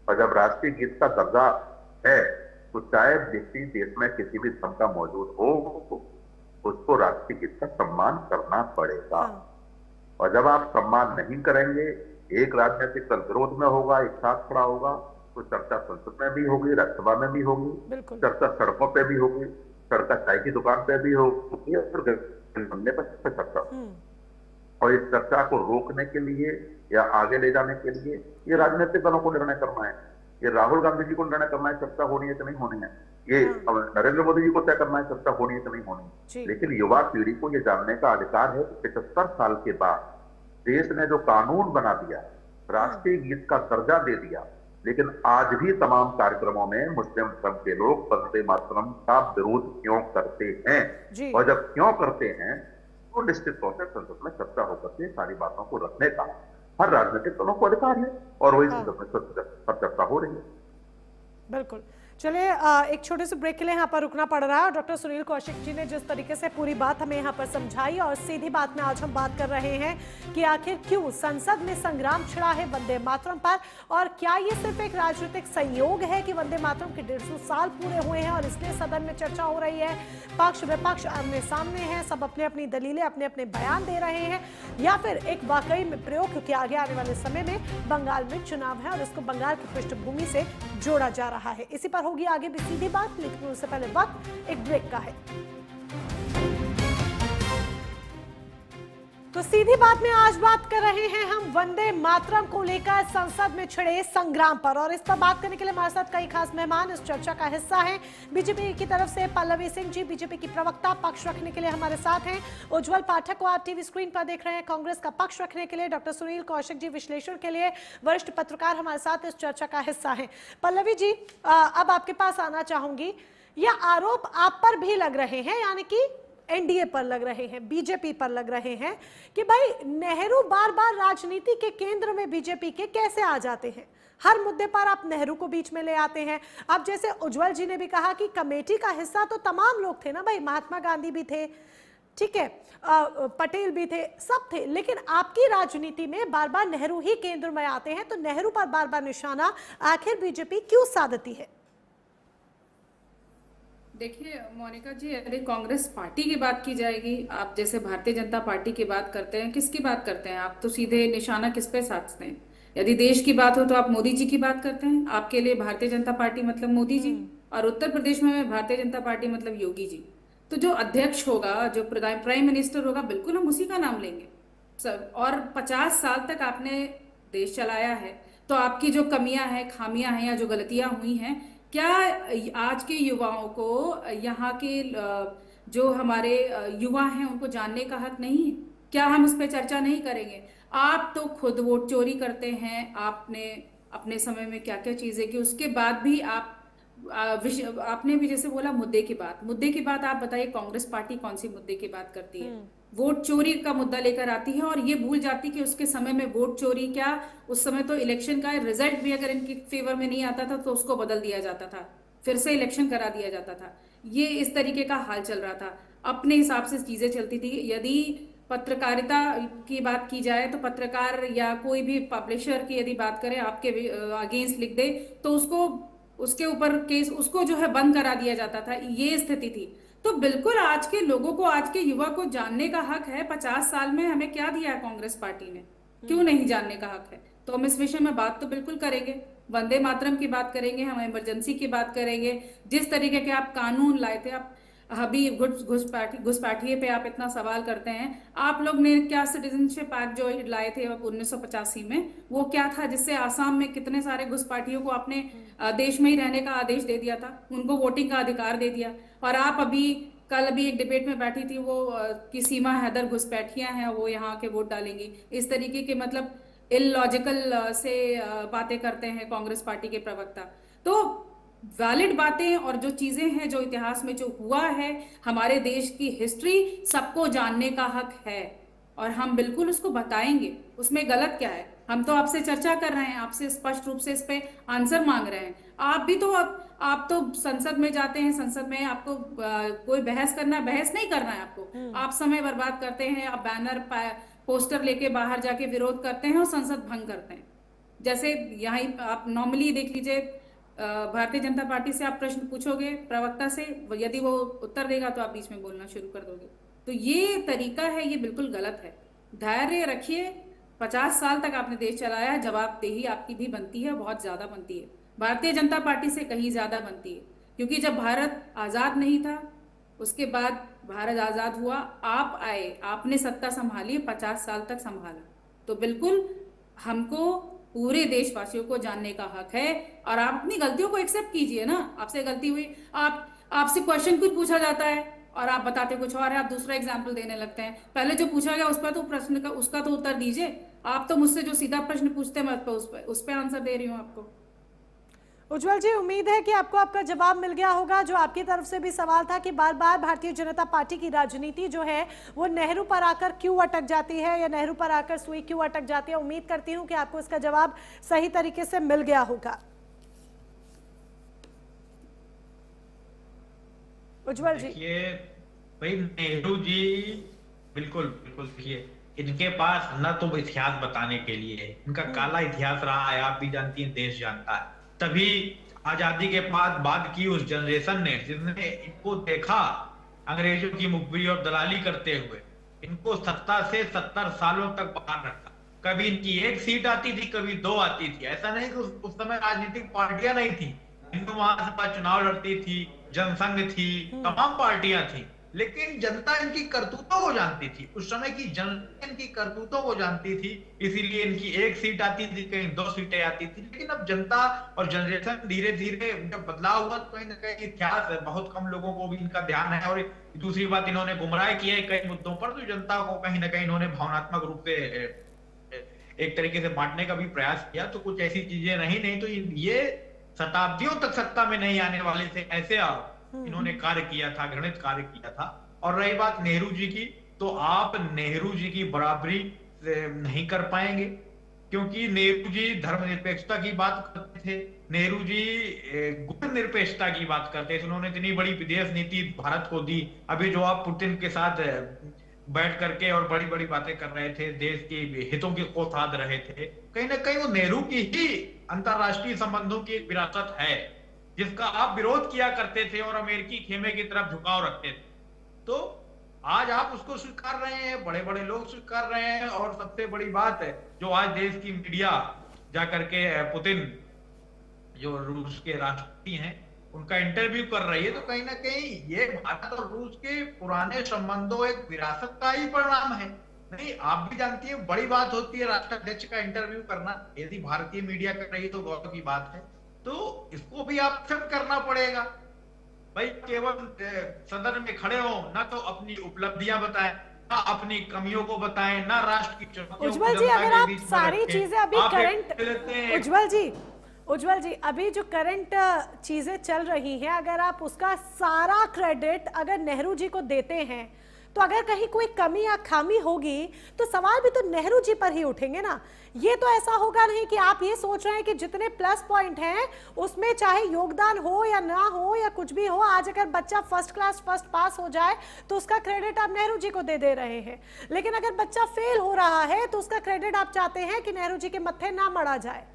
और जब राष्ट्रीय गीत का दर्जा है तो चाहे व्यक्ति देश में किसी भी धर्म का मौजूद हो, तो उसको राष्ट्रीय गीत का सम्मान करना पड़ेगा। और जब आप सम्मान नहीं करेंगे, एक राजनीतिक दल विरोध में होगा, एक साथ खड़ा होगा, तो चर्चा संसद में भी होगी, राज्यसभा में भी होगी, बिल्कुल। चर्चा सड़कों पे भी होगी, चर्चा चाय की दुकान पे भी होगी, और फिर बनने पर चर्चा होगी। और इस चर्चा को रोकने के लिए या आगे ले जाने के लिए ये राजनीतिक दलों को निर्णय करना है, ये राहुल गांधी जी को निर्णय करना है चर्चा होनी है कि नहीं होनी है, ये नरेंद्र मोदी जी को तय करना है चर्चा होनी है कि नहीं होनी है। लेकिन युवा पीढ़ी को ये जानने का अधिकार है कि 75 साल के बाद देश ने जो कानून बना दिया, राष्ट्रीय गीत का दर्जा दे दिया, लेकिन आज भी तमाम कार्यक्रमों में मुस्लिम धर्म के लोग वंदे मातरम का विरोध क्यों करते हैं, और जब क्यों करते हैं तो निश्चित तौर से संसद में चर्चा होकर के सारी बातों को रखने का हर राजनीतिक दलों को अधिकार है, और वही संसद में पर चर्चा हो रही है। बिल्कुल। चलिए एक छोटे से ब्रेक के लिए यहाँ पर रुकना पड़ रहा है। डॉक्टर सुनील कौशिक जी ने जिस तरीके से पूरी बात हमें यहाँ पर समझाई, और सीधी बात में आज हम बात कर रहे हैं कि आखिर क्यों संसद में संग्राम छिड़ा है वंदे मातरम पर, और क्या ये सिर्फ एक राजनीतिक संयोग है कि वंदे मातरम के 150 साल पूरे हुए हैं और इसलिए सदन में चर्चा हो रही है, पक्ष विपक्ष आमने सामने हैं, सब अपने अपनी दलीलें अपने अपने बयान दे रहे हैं, या फिर एक वाकई में प्रयोग, क्योंकि आगे आने वाले समय में बंगाल में चुनाव है और इसको बंगाल की पृष्ठभूमि से जोड़ा जा रहा है। इसी पर होगी आगे भी सीधी बात, लेकिन उससे पहले वक्त एक ब्रेक का है। तो सीधी बात में आज बात कर रहे हैं हम वंदे मातरम को लेकर संसद में छिड़े संग्राम पर, और इस पर बात करने के लिए हमारे साथ कई खास मेहमान इस चर्चा का हिस्सा हैं। बीजेपी की तरफ से पल्लवी सिंह जी, बीजेपी की प्रवक्ता, पक्ष रखने के लिए हमारे साथ हैं। उज्जवल पाठक को आप टीवी स्क्रीन पर देख रहे हैं, कांग्रेस का पक्ष रखने के लिए। डॉक्टर सुनील कौशिक जी, विश्लेषण के लिए वरिष्ठ पत्रकार, हमारे साथ इस चर्चा का हिस्सा है। पल्लवी जी, अब आपके पास आना चाहूंगी। यह आरोप आप पर भी लग रहे हैं, यानी कि एनडीए पर लग रहे हैं, बीजेपी पर लग रहे हैं, कि भाई नेहरू बार बार राजनीति के केंद्र में बीजेपी के कैसे आ जाते हैं, हर मुद्दे पर आप नेहरू को बीच में ले आते हैं। अब जैसे उज्जवल जी ने भी कहा कि कमेटी का हिस्सा तो तमाम लोग थे ना भाई, महात्मा गांधी भी थे, ठीक है, पटेल भी थे, सब थे, लेकिन आपकी राजनीति में बार बार नेहरू ही केंद्र में आते हैं, तो नेहरू पर बार बार निशाना आखिर बीजेपी क्यों साधती है? देखिए मोनिका जी, यदि कांग्रेस पार्टी की बात की जाएगी, आप जैसे भारतीय जनता पार्टी की बात करते हैं, किसकी बात करते हैं आप? तो सीधे निशाना किस पे साधते हैं? यदि देश की बात हो तो आप मोदी जी की बात करते हैं, आपके लिए भारतीय जनता पार्टी मतलब मोदी जी, और उत्तर प्रदेश में भारतीय जनता पार्टी मतलब योगी जी। तो जो अध्यक्ष होगा, जो प्राइम मिनिस्टर होगा, बिल्कुल हम उसी का नाम लेंगे सब। और 50 साल तक आपने देश चलाया है, तो आपकी जो कमियां हैं, खामियां हैं, या जो गलतियां हुई हैं, क्या आज के युवाओं को, यहाँ के जो हमारे युवा हैं, उनको जानने का हक नहीं है? क्या हम उस पर चर्चा नहीं करेंगे? आप तो खुद वोट चोरी करते हैं, आपने अपने समय में क्या क्या चीजें की, उसके बाद भी आपने भी जैसे बोला मुद्दे की बात आप बताइए, कांग्रेस पार्टी कौन सी मुद्दे की बात करती है? वोट चोरी का मुद्दा लेकर आती है, और ये भूल जाती कि उसके समय में वोट चोरी क्या, उस समय तो इलेक्शन का रिजल्ट भी अगर इनके फेवर में नहीं आता था तो उसको बदल दिया जाता था, फिर से इलेक्शन करा दिया जाता था। ये इस तरीके का हाल चल रहा था, अपने हिसाब से चीजें चलती थी। यदि पत्रकारिता की बात की जाए तो पत्रकार या कोई भी पब्लिशर की यदि बात करें, आपके अगेंस्ट लिख दे तो उसके ऊपर केस, उसको जो है बंद करा दिया जाता था, ये स्थिति थी। तो बिल्कुल आज के लोगों को, आज के युवा को जानने का हक है। 50 साल में हमें क्या दिया है कांग्रेस पार्टी ने, क्यों नहीं जानने का हक है? तो हम इस विषय में बात तो बिल्कुल करेंगे, वंदे मातरम की बात करेंगे, हम इमरजेंसी की बात करेंगे, जिस तरीके के आप कानून लाए थे, आप अभी घुसपैठिए पे आप इतना सवाल करते हैं। आप लोग ने क्या सिटीजनशिप एक्ट जो लाए थे 1985 में, वो क्या था जिससे आसाम में कितने सारे घुसपैठियों को आपने देश में ही रहने का आदेश दे दिया था, उनको वोटिंग का अधिकार दे दिया। और आप कल एक डिबेट में बैठी थी, वो कि सीमा हैदर घुसपैठियां हैं, वो यहाँ के वोट डालेंगी। इस तरीके के मतलब इलॉजिकल से बातें करते हैं कांग्रेस पार्टी के प्रवक्ता। तो वैलिड बातें और जो चीजें हैं, जो इतिहास में जो हुआ है, हमारे देश की हिस्ट्री सबको जानने का हक है, और हम बिल्कुल उसको बताएंगे। उसमें गलत क्या है? हम तो आपसे चर्चा कर रहे हैं, आपसे स्पष्ट रूप से इस पे आंसर मांग रहे हैं। आप तो संसद में जाते हैं, संसद में आपको कोई बहस नहीं करना है आपको। आप समय बर्बाद करते हैं, आप बैनर पोस्टर लेके बाहर जाके विरोध करते हैं और संसद भंग करते हैं। जैसे यहाँ आप नॉर्मली देख लीजिए, भारतीय जनता पार्टी से आप प्रश्न पूछोगे प्रवक्ता से, यदि वो उत्तर देगा तो आप बीच में बोलना शुरू कर दोगे। तो ये तरीका है, ये बिल्कुल गलत है। धैर्य रखिए, 50 साल तक आपने देश चलाया है, जवाबदेही आपकी भी बनती है, बहुत ज्यादा बनती है, भारतीय जनता पार्टी से कहीं ज्यादा बनती है। क्योंकि जब भारत आजाद नहीं था, उसके बाद भारत आजाद हुआ, आप आए, आपने सत्ता संभाली, 50 साल तक संभाला, तो बिल्कुल हमको पूरे देशवासियों को जानने का हक है। और आप अपनी गलतियों को एक्सेप्ट कीजिए ना, आपसे गलती हुई, आपसे क्वेश्चन कुछ पूछा जाता है और आप बताते कुछ और है, आप दूसरा एग्जाम्पल देने लगते हैं। पहले जो पूछा गया उस पर तो प्रश्न का उसका तो उत्तर दीजिए। आप तो मुझसे जो सीधा प्रश्न पूछते हैं, मैं तो उस पर आंसर दे रही हूँ आपको। उज्जवल जी, उम्मीद है कि आपको आपका जवाब मिल गया होगा। जो आपकी तरफ से भी सवाल था कि बार बार भारतीय जनता पार्टी की राजनीति जो है वो नेहरू पर आकर क्यों अटक जाती है, या नेहरू पर आकर सुई क्यों अटक जाती है, उम्मीद करती हूं कि आपको इसका जवाब सही तरीके से मिल गया होगा। उज्जवल जी, भाई नेहरू जी बिल्कुल बिल्कुल, देखिए इनके पास न तो इतिहास बताने के लिए है, इनका काला इतिहास रहा है, आप भी जानती हैं, देश जानता है। तभी आजादी के बाद की उस जनरेशन ने, जिसने इनको देखा अंग्रेजों की मुखबिरी और दलाली करते हुए, इनको सत्ता से 70 सालों तक बाहर रखा। कभी इनकी एक सीट आती थी, कभी 2 आती थी। ऐसा नहीं कि उस समय राजनीतिक पार्टियां नहीं थी, हिंदू महासभा चुनाव लड़ती थी, जनसंघ थी, तमाम पार्टियां थी, लेकिन जनता इनकी करतूतों को जानती थी। उस समय की जनता इनकी करतूतों को जानती थी, इसीलिए इनकी एक सीट आती थी, कहीं 2 सीटें आती थी। लेकिन अब जनता और जनरेशन धीरे धीरे जब बदलाव हुआ, तो कहीं ना कहीं इतिहास है, बहुत कम लोगों को भी इनका ध्यान है। और दूसरी बात, इन्होंने गुमराह किया है कई मुद्दों पर, तो जनता को कहीं ना कहीं इन्होंने भावनात्मक रूप से एक तरीके से बांटने का भी प्रयास किया। तो कुछ ऐसी चीजें नहीं तो ये शताब्दियों तक सत्ता में नहीं आने वाले थे, ऐसे इन्होंने कार्य किया था, घृणित कार्य किया था। और रही बात नेहरू जी की, तो आप नेहरू जी की बराबरी नहीं कर पाएंगे, क्योंकि नेहरू जी धर्मनिरपेक्षता की बात करते थे, नेहरू जी गुण निरपेक्षता की बात करते थे। उन्होंने इतनी बड़ी विदेश नीति भारत को दी। अभी जो आप पुतिन के साथ बैठ करके और बड़ी बड़ी बातें कर रहे थे, देश के हितों की को साध रहे थे, कहीं ना कहीं वो नेहरू की ही अंतरराष्ट्रीय संबंधों की एक विरासत है, जिसका आप विरोध किया करते थे और अमेरिकी खेमे की तरफ झुकाव रखते थे। तो आज आप उसको स्वीकार रहे हैं, बड़े बड़े लोग स्वीकार रहे हैं। और सबसे बड़ी बात है, जो आज देश की मीडिया जाकर के पुतिन, जो रूस के राष्ट्रपति हैं, उनका इंटरव्यू कर रही है, तो कहीं ना कहीं ये भारत और रूस के पुराने संबंधों एक विरासत का ही परिणाम है। नहीं, आप भी जानती है, बड़ी बात होती है राष्ट्राध्यक्ष का इंटरव्यू करना, यदि भारतीय मीडिया कर रही है तो गौरव की बात है। तो इसको भी आप एक्सेप्ट करना पड़ेगा। भाई केवल सदन में खड़े हो, ना तो अपनी उपलब्धियां बताएं, ना अपनी कमियों को बताएं, ना राष्ट्र की चुनौतियों। उज्जवल जी, अगर आप सारी चीजें अभी करंट, उज्जवल जी अभी जो करंट चीजें चल रही हैं, अगर आप उसका सारा क्रेडिट अगर नेहरू जी को देते हैं, तो अगर कहीं कोई कमी या खामी होगी तो सवाल भी तो नेहरू जी पर ही उठेंगे ना। ये तो ऐसा होगा नहीं कि आप ये सोच रहे हैं कि जितने प्लस पॉइंट हैं उसमें चाहे योगदान हो या ना हो या कुछ भी हो, आज अगर बच्चा फर्स्ट क्लास फर्स्ट पास हो जाए तो उसका क्रेडिट आप नेहरू जी को दे रहे हैं। लेकिन अगर बच्चा फेल हो रहा है तो उसका क्रेडिट आप चाहते हैं कि नेहरू जी के मत्थे ना मढ़ा जाए,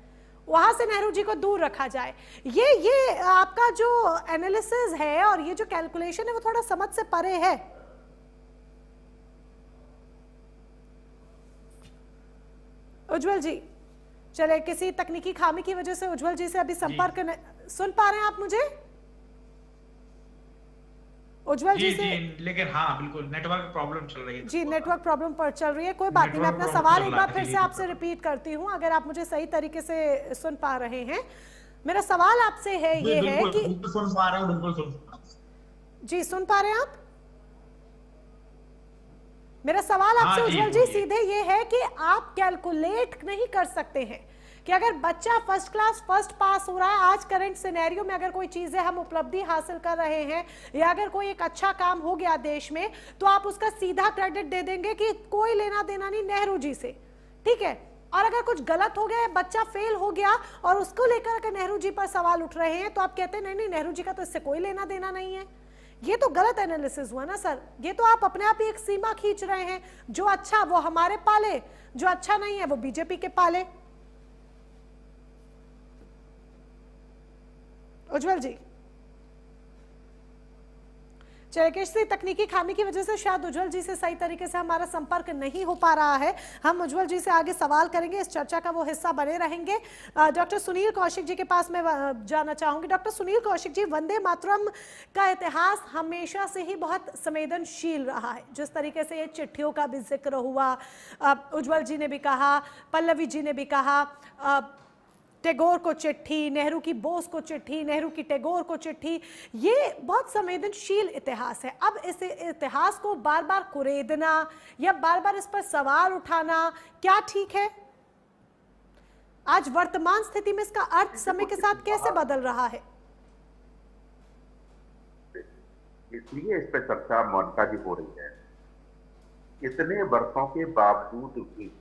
वहां से नेहरू जी को दूर रखा जाए। ये आपका जो एनालिसिस है और ये जो कैलकुलेशन है वो थोड़ा समझ से परे है। उज्जवल जी, चले, किसी तकनीकी खामी की वजह से उज्जवल जी से अभी संपर्क सुन पा रहे हैं आप मुझे? उज्जवल जी से, लेकिन हाँ बिल्कुल नेटवर्क प्रॉब्लम चल रही है जी, नेटवर्क प्रॉब्लम पर चल रही है। कोई बात नहीं, मैं अपना सवाल एक बार फिर से आपसे रिपीट करती हूँ, अगर आप मुझे सही तरीके से सुन पा रहे हैं। मेरा सवाल आपसे है ये है कि सुन पा रहे हो? बिल्कुल सुन। जी, सुन पा रहे हैं आप? मेरा सवाल आपसे उज्जवल जी सीधे ये है कि आप कैलकुलेट नहीं कर सकते हैं कि अगर बच्चा फर्स्ट क्लास फर्स्ट पास हो रहा है, आज करंट सिनेरियो में अगर कोई चीजें हम उपलब्धि हासिल कर रहे हैं या अगर कोई एक अच्छा काम हो गया देश में, तो आप उसका सीधा क्रेडिट दे देंगे कि कोई लेना देना नहीं नेहरू जी से, ठीक है। और अगर कुछ गलत हो गया, बच्चा फेल हो गया और उसको लेकर अगर नेहरू जी पर सवाल उठ रहे हैं, तो आप कहते हैं नहीं नहीं नेहरू जी का तो इससे कोई लेना देना नहीं है। ये तो गलत एनालिसिस हुआ ना सर। ये तो आप अपने आप ही एक सीमा खींच रहे हैं, जो अच्छा वो हमारे पाले, जो अच्छा नहीं है वो बीजेपी के पाले। उज्जवल जी, चलिए कृष्ण, तकनीकी खामी की वजह से शायद उज्जवल जी से सही तरीके से हमारा संपर्क नहीं हो पा रहा है। हम उज्जवल जी से आगे सवाल करेंगे, इस चर्चा का वो हिस्सा बने रहेंगे। डॉक्टर सुनील कौशिक जी के पास मैं जाना चाहूंगी। डॉक्टर सुनील कौशिक जी, वंदे मातरम का इतिहास हमेशा से ही बहुत संवेदनशील रहा है। जिस तरीके से ये चिट्ठियों का भी जिक्र हुआ, उज्जवल जी ने भी कहा, पल्लवी जी ने भी कहा, टैगोर को चिट्ठी, नेहरू की बोस को चिट्ठी, नेहरू की टैगोर को चिट्ठी, ये बहुत संवेदनशील इतिहास है। अब इस इतिहास को बार बार कुरेदना या बार बार इस पर सवाल उठाना क्या ठीक है? आज वर्तमान स्थिति में इसका अर्थ समय के साथ कैसे बदल रहा है? इसलिए इस पर चर्चा मोनिका जी हो रही है। इतने वर्षों के बावजूद भी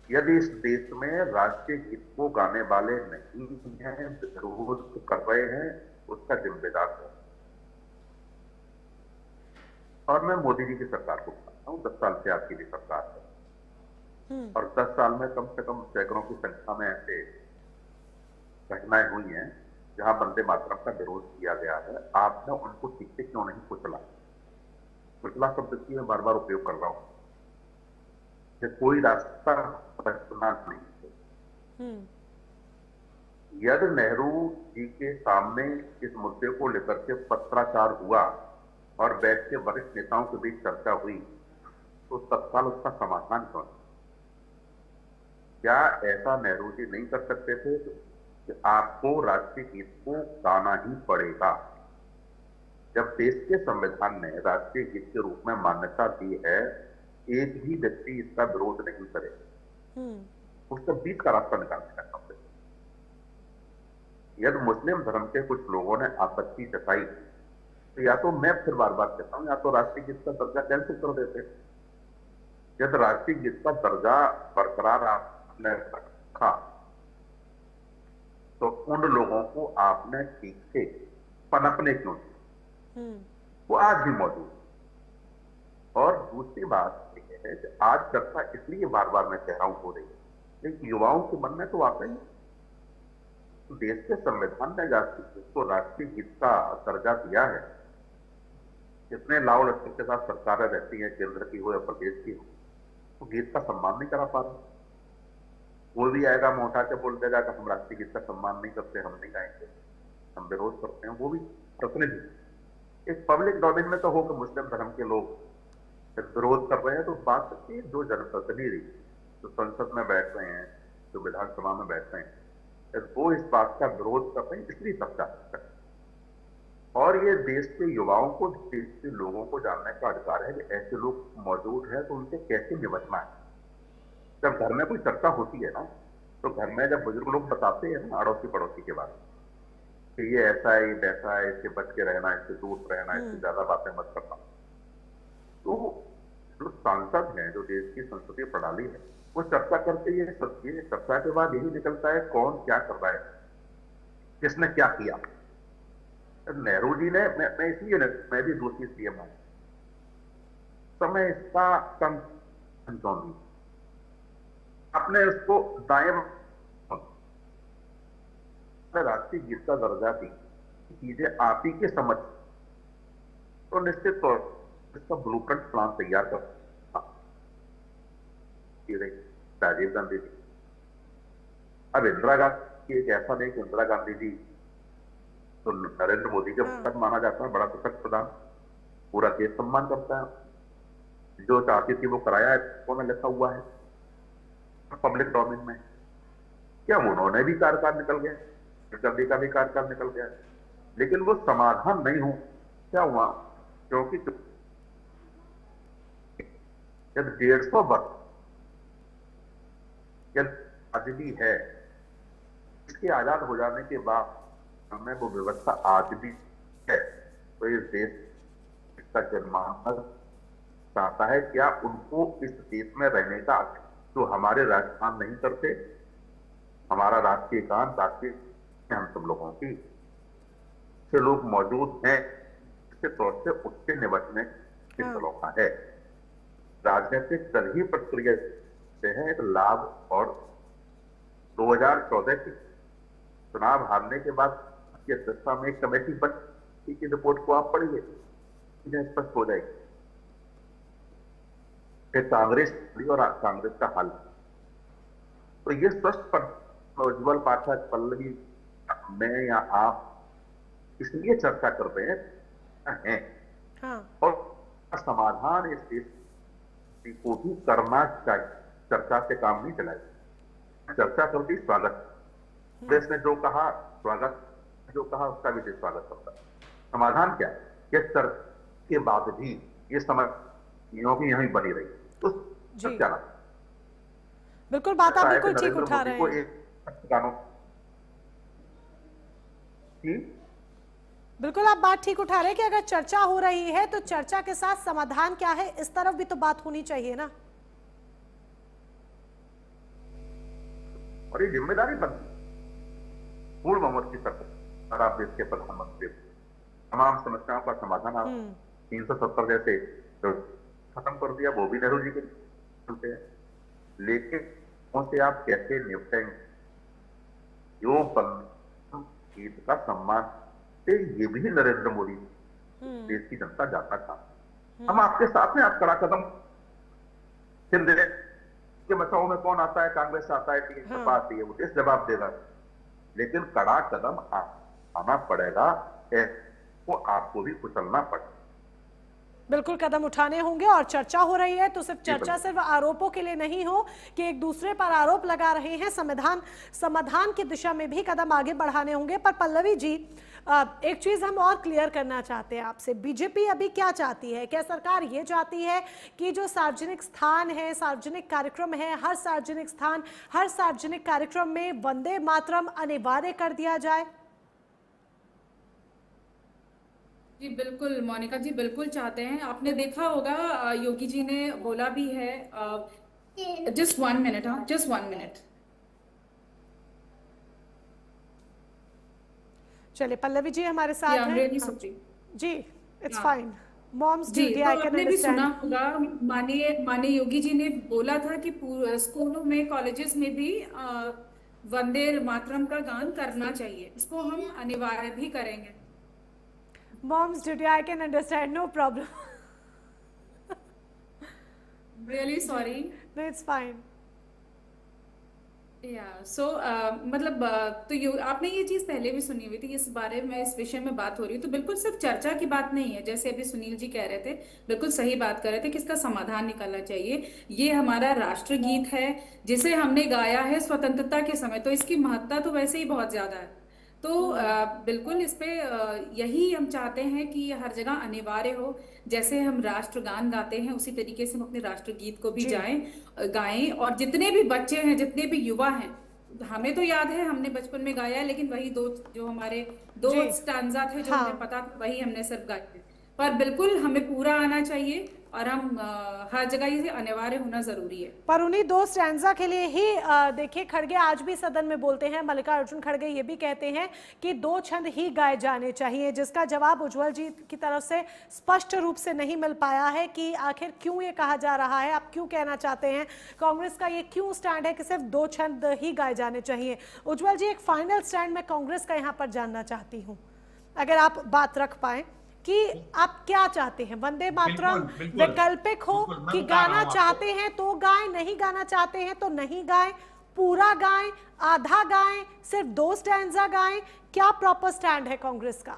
यदि इस देश में राष्ट्रीय गीत को गाने वाले नहीं हैं, विरोध कर रहे हैं, उसका जिम्मेदार है। और मैं मोदी जी की सरकार को मानता हूं, 10 साल से आपकी भी सरकार है और 10 साल में कम से कम सैकड़ों की संख्या में ऐसे घटनाएं हुई हैं जहां वंदे मातरम का विरोध किया गया है। आपने उनको ठीक से क्यों नहीं कुचला? कुचला शब्द की मैं बार बार उपयोग कर रहा हूं। कोई रास्ता बचना नहीं। यदि नेहरू जी के सामने इस मुद्दे को लेकर के पत्राचार हुआ और बैठ के वरिष्ठ नेताओं के बीच चर्चा हुई, तो तत्काल उसका समाधान क्यों? क्या ऐसा नेहरू जी नहीं कर सकते थे कि आपको राष्ट्रीय गीत को गाना ही पड़ेगा? जब देश के संविधान ने राष्ट्रीय गीत के रूप में मान्यता दी है, एक भी व्यक्ति इसका विरोध नहीं करे, उसका बीच का रास्ता निकालने का काम है। यदि मुस्लिम धर्म के कुछ लोगों ने आपत्ति जताई, तो या तो मैं फिर बार बार कहता हूं, या तो राष्ट्रीय गीत का दर्जा कैंसिल कर देते। यदि राष्ट्रीय गीत का दर्जा बरकरार आपने रखा, तो उन लोगों को आपने ठीक से पनपने क्यों दिया? वो आज भी मौजूद। और दूसरी बात यह है कि आज चर्चा इसलिए बार बार मैं कह रहा हूं हो रही है कि युवाओं के मन में तो आता ही देश के संविधान ने जिसको राष्ट्रीय गीत का दर्जा दिया है, जितने लाव लश्कर के साथ सरकारें रहती हैं, केंद्र की हो या प्रदेश की हो, तो गीत का सम्मान नहीं करा पा रहे। कोई भी आएगा मोटा के बोल देगा कि हम राष्ट्रीय गीत का सम्मान नहीं करते, हम नहीं गाएंगे, हम विरोध करते हैं। वो भी प्रतिनिधि एक पब्लिक डोमेन में तो हो कि मुस्लिम धर्म के लोग विरोध कर रहे हैं, तो बात सकती है जो जनप्रतिनिधि जो संसद में बैठ रहे हैं, जो विधानसभा में बैठ रहे हैं, वो इस बात का विरोध कर रहे हैं, इसलिए चर्चा करते हैं। और ये देश के युवाओं को, देश के लोगों को जानने का अधिकार है कि ऐसे लोग मौजूद हैं, तो उनसे कैसे निपटना है। जब घर में कोई चर्चा होती है ना, तो घर में जब बुजुर्ग लोग बताते हैं ना अड़ोसी पड़ोसी के बारे में कि ये ऐसा है, ये वैसा है, इससे बच के रहना, इससे दूर रहना, इससे ज्यादा बातें मत करना, तो जो सांसद हैं, जो देश की संसदीय प्रणाली है, वो चर्चा करते ये चर्चा के बाद यही निकलता है कौन क्या कर रहा है, किसने क्या किया। नेहरू जी ने, मैं इसलिए मैं भी दूसरी सीएम हूं, समय इसका कम नहीं, आपने उसको दाएं राष्ट्रीय गीत का दर्जा दी, चीजें आप ही के समझ, तो निश्चित तौर इसका ब्लूप्रिंट प्लान तैयार कर राजीव गांधी जी। अब इंदिरा गांधी एक ऐसा नहीं कि इंदिरा गांधी जी तो नरेंद्र मोदी के साथ माना जाता है बड़ा सशक्त प्रधान, पूरा देश सम्मान करता है, जो चाहती थी वो कराया है, उन्होंने लिखा हुआ है पब्लिक डोमेन में। क्या उन्होंने भी कार्यकाल निकल गया, गांधी का भी कार्यकाल निकल गया, लेकिन वो समाधान नहीं हो। क्या हुआ? क्योंकि जब 150 वर्ष आजादी है, इसके आजाद हो जाने के बाद हमें वो व्यवस्था आज भी है, तो इस देश का जनमानस चाहता है क्या उनको इस देश में रहने का, जो हमारे राजस्थान नहीं करते, हमारा राष्ट्रीय गान, राष्ट्रीय हम सब लोगों की से लोग मौजूद हैं, इसके तौर से उससे निपटने की सलाह है। राजनीतिक दल ही प्रक्रिया से है एक लाभ, और 2014 के चुनाव हारने के बाद की अध्यक्षता में एक कमेटी बन की रिपोर्ट को आप पढ़िए, चीजें स्पष्ट हो जाएगी। कांग्रेस और कांग्रेस का हल, तो ये स्पष्ट पर उज्ज्वल पाठक, पल्लवी, मैं या आप इसलिए चर्चा कर रहे हैं हाँ। और समाधान इस देश को भी करना चाहिए। चर्चा से काम नहीं चलाएगा, चर्चा करती स्वागत। देश ने जो कहा स्वागत, जो कहा उसका भी स्वागत करता है। समाधान क्या है? ये चर्चा के बाद भी ये समझ की यहीं बनी रही, तो क्या ना? बिल्कुल बात आप बिल्कुल ठीक उठा रहे हैं। बिल्कुल आप बात ठीक उठा रहे हैं कि अगर चर्चा हो रही है तो चर्चा के साथ समाधान क्या है, इस तरफ भी तो बात होनी चाहिए ना। और ये जिम्मेदारी बनती पूर्ण बहुमत की सरकार, आप देश के प्रधानमंत्री, तमाम समस्याओं का समाधान आप 370 जैसे तो खत्म कर दिया, वो भी नेहरू जी के चलते हैं, लेकिन उनसे आप कैसे निपटेंगे? जो गीत का सम्मान, ये भी नरेंद्र मोदी देश की जनता जानना चाहती। हम आपके साथ हैं, आप कड़ा कदम के बचाव में कौन आता है? कांग्रेस आता है, टीएमसी आती है, वो देश जवाब देगा, लेकिन कड़ा कदम आना पड़ेगा, वो आपको भी कुचलना पड़ेगा। बिल्कुल कदम उठाने होंगे। और चर्चा हो रही है तो सिर्फ चर्चा सिर्फ आरोपों के लिए नहीं हो कि एक दूसरे पर आरोप लगा रहे हैं, समाधान की दिशा में भी कदम आगे बढ़ाने होंगे। पर पल्लवी जी, एक चीज हम और क्लियर करना चाहते हैं आपसे, बीजेपी अभी क्या चाहती है? क्या सरकार ये चाहती है कि जो सार्वजनिक स्थान है, सार्वजनिक कार्यक्रम है, हर सार्वजनिक स्थान, हर सार्वजनिक कार्यक्रम में वंदे मातरम अनिवार्य कर दिया जाए? जी बिल्कुल मोनिका जी, बिल्कुल चाहते हैं। आपने देखा होगा योगी जी ने बोला भी है, जस्ट 1 मिनट, हाँ जस्ट 1 मिनट। चलिए पल्लवी जी हमारे साथ हैं। जी it's fine. Mom's duty, I can आपने भी सुना होगा, माननीय योगी जी ने बोला था कि स्कूलों में, कॉलेजेस में भी वंदे मातरम का गान करना चाहिए। इसको हम अनिवार्य भी करेंगे। Mom's duty, I can understand, no problem. Really sorry. No, it's fine. Yeah, so मतलब तो आपने ये चीज पहले भी सुनी हुई थी, इस बारे में, इस विषय में बात हो रही है, तो बिल्कुल सिर्फ चर्चा की बात नहीं है। जैसे अभी सुनील जी कह रहे थे, बिल्कुल सही बात कर रहे थे कि इसका समाधान निकालना चाहिए। ये हमारा राष्ट्रगीत है जिसे हमने गाया है स्वतंत्रता के समय, तो इसकी महत्ता तो वैसे ही बहुत ज्यादा है। तो बिल्कुल इस पे यही हम चाहते हैं कि हर जगह अनिवार्य हो। जैसे हम राष्ट्रगान गाते हैं उसी तरीके से हम अपने राष्ट्रगीत को भी गाएं। और जितने भी बच्चे हैं, जितने भी युवा हैं, हमें तो याद है हमने बचपन में गाया है, लेकिन वही जो हमारे दो स्टांजा थे जो हमें पता था, वही हमने सिर्फ गाए थे। पर बिल्कुल हमें पूरा आना चाहिए और हम हर जगह ये अनिवार्य होना जरूरी है। पर उन्हीं 2 स्टैंजा के लिए ही देखिए खड़गे आज भी सदन में बोलते हैं, मल्लिकार्जुन खड़गे ये भी कहते हैं कि 2 छंद ही गाए जाने चाहिए, जिसका जवाब उज्ज्वल जी की तरफ से स्पष्ट रूप से नहीं मिल पाया है कि आखिर क्यों ये कहा जा रहा है, आप क्यों कहना चाहते हैं, कांग्रेस का ये क्यों स्टैंड है कि सिर्फ 2 छंद ही गाए जाने चाहिए। उज्ज्वल जी, एक फाइनल स्टैंड मैं कांग्रेस का यहाँ पर जानना चाहती हूँ, अगर आप बात रख पाए कि आप क्या चाहते हैं? वंदे मातरम वैकल्पिक हो कि गाना चाहते हैं तो गाएं, नहीं गाना चाहते हैं तो नहीं गाएं, पूरा गाएं, आधा गाएं, सिर्फ 2 स्टैंजा गाएं? क्या प्रॉपर स्टैंड है कांग्रेस का?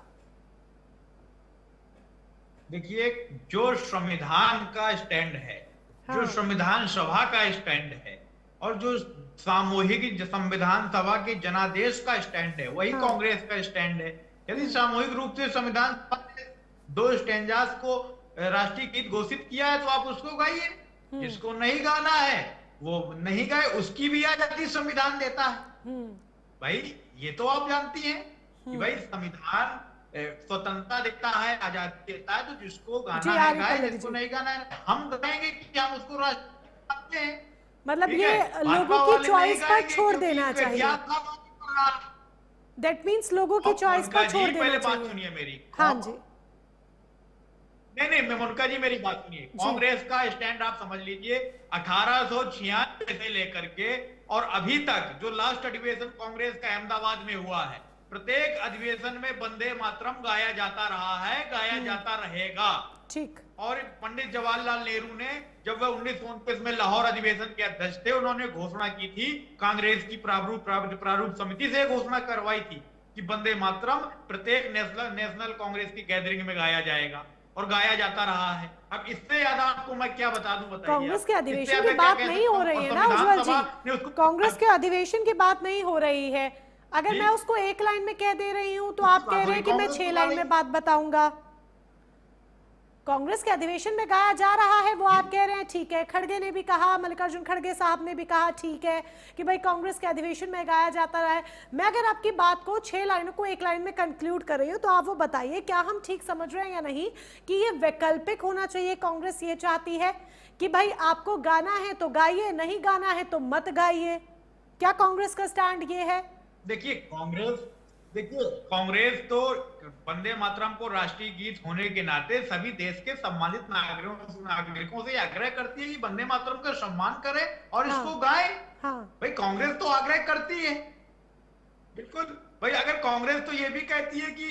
देखिए, जो संविधान का स्टैंड है, जो संविधान सभा का स्टैंड है और जो सामूहिक संविधान सभा के जनादेश का स्टैंड है, वही कांग्रेस का स्टैंड है। यदि सामूहिक रूप से संविधान सभा 2 स्टैंजास को राष्ट्रीय गीत घोषित किया है तो आप उसको गाइए। जिसको नहीं गाना है वो नहीं गाए, उसकी भी आजादी संविधान देता है। भाई ये तो आप जानती हैं कि भाई संविधान स्वतंत्रता देता है, आजादी देता है, तो जिसको गाना है गाए, जिसको नहीं गाना है हम गाएंगे कि हम उसको राष्ट्रीय हैं। मतलब ये लोगों की चॉइस पर छोड़ देना चाहिए। दैट मींस लोगों की चॉइस पर छोड़ देना चाहिए। बात सुनिए मेरी। हाँ जी। नहीं मोनिका जी मेरी बात सुनिए। कांग्रेस का स्टैंड आप समझ लीजिए, 1896 से लेकर के और अभी तक जो लास्ट अधिवेशन कांग्रेस का अहमदाबाद में हुआ है, प्रत्येक अधिवेशन में वंदे मातरम गाया जाता रहा है, गाया जाता रहेगा। ठीक। और पंडित जवाहरलाल नेहरू ने जब वह 1929 में लाहौर अधिवेशन के अध्यक्ष थे, उन्होंने घोषणा की थी, कांग्रेस की प्रारूप समिति से घोषणा करवाई थी कि वंदे मातरम प्रत्येक नेशनल कांग्रेस की गैदरिंग में गाया जाएगा, और गाया जाता रहा है। अब इससे ज्यादा आपको मैं क्या बता दूं, बताइए। कांग्रेस के अधिवेशन की बात नहीं हो रही है ना उज्जवल जी, कांग्रेस के अधिवेशन की बात नहीं हो रही है। अगर मैं उसको एक लाइन में कह दे रही हूं तो आप कह रहे हैं कि मैं 6 लाइन में बात बताऊंगा। कांग्रेस के अधिवेशन में गाया जा रहा है, वो आप कह रहे हैं ठीक है। खड़गे ने भी कहा, मल्लिकार्जुन खड़गे साहब ने भी कहा ठीक है कि भाई कांग्रेस के अधिवेशन में गाया जाता रहा है। मैं अगर आपकी बात को 6 लाइनों को एक लाइन में कंक्लूड कर रही हूँ, तो आप वो बताइए क्या हम ठीक समझ रहे हैं या नहीं कि ये वैकल्पिक होना चाहिए। कांग्रेस ये चाहती है कि भाई आपको गाना है तो गाइए, नहीं गाना है तो मत गाइए। क्या कांग्रेस का स्टैंड ये है? देखिए कांग्रेस तो वंदे मातरम को राष्ट्रीय गीत होने के नाते सभी देश के सम्मानित नागरिकों से आग्रह करती है कि वंदे मातरम का सम्मान करे और इसको गाए। भाई कांग्रेस तो आग्रह करती है, बिल्कुल। भाई अगर कांग्रेस तो ये भी कहती है कि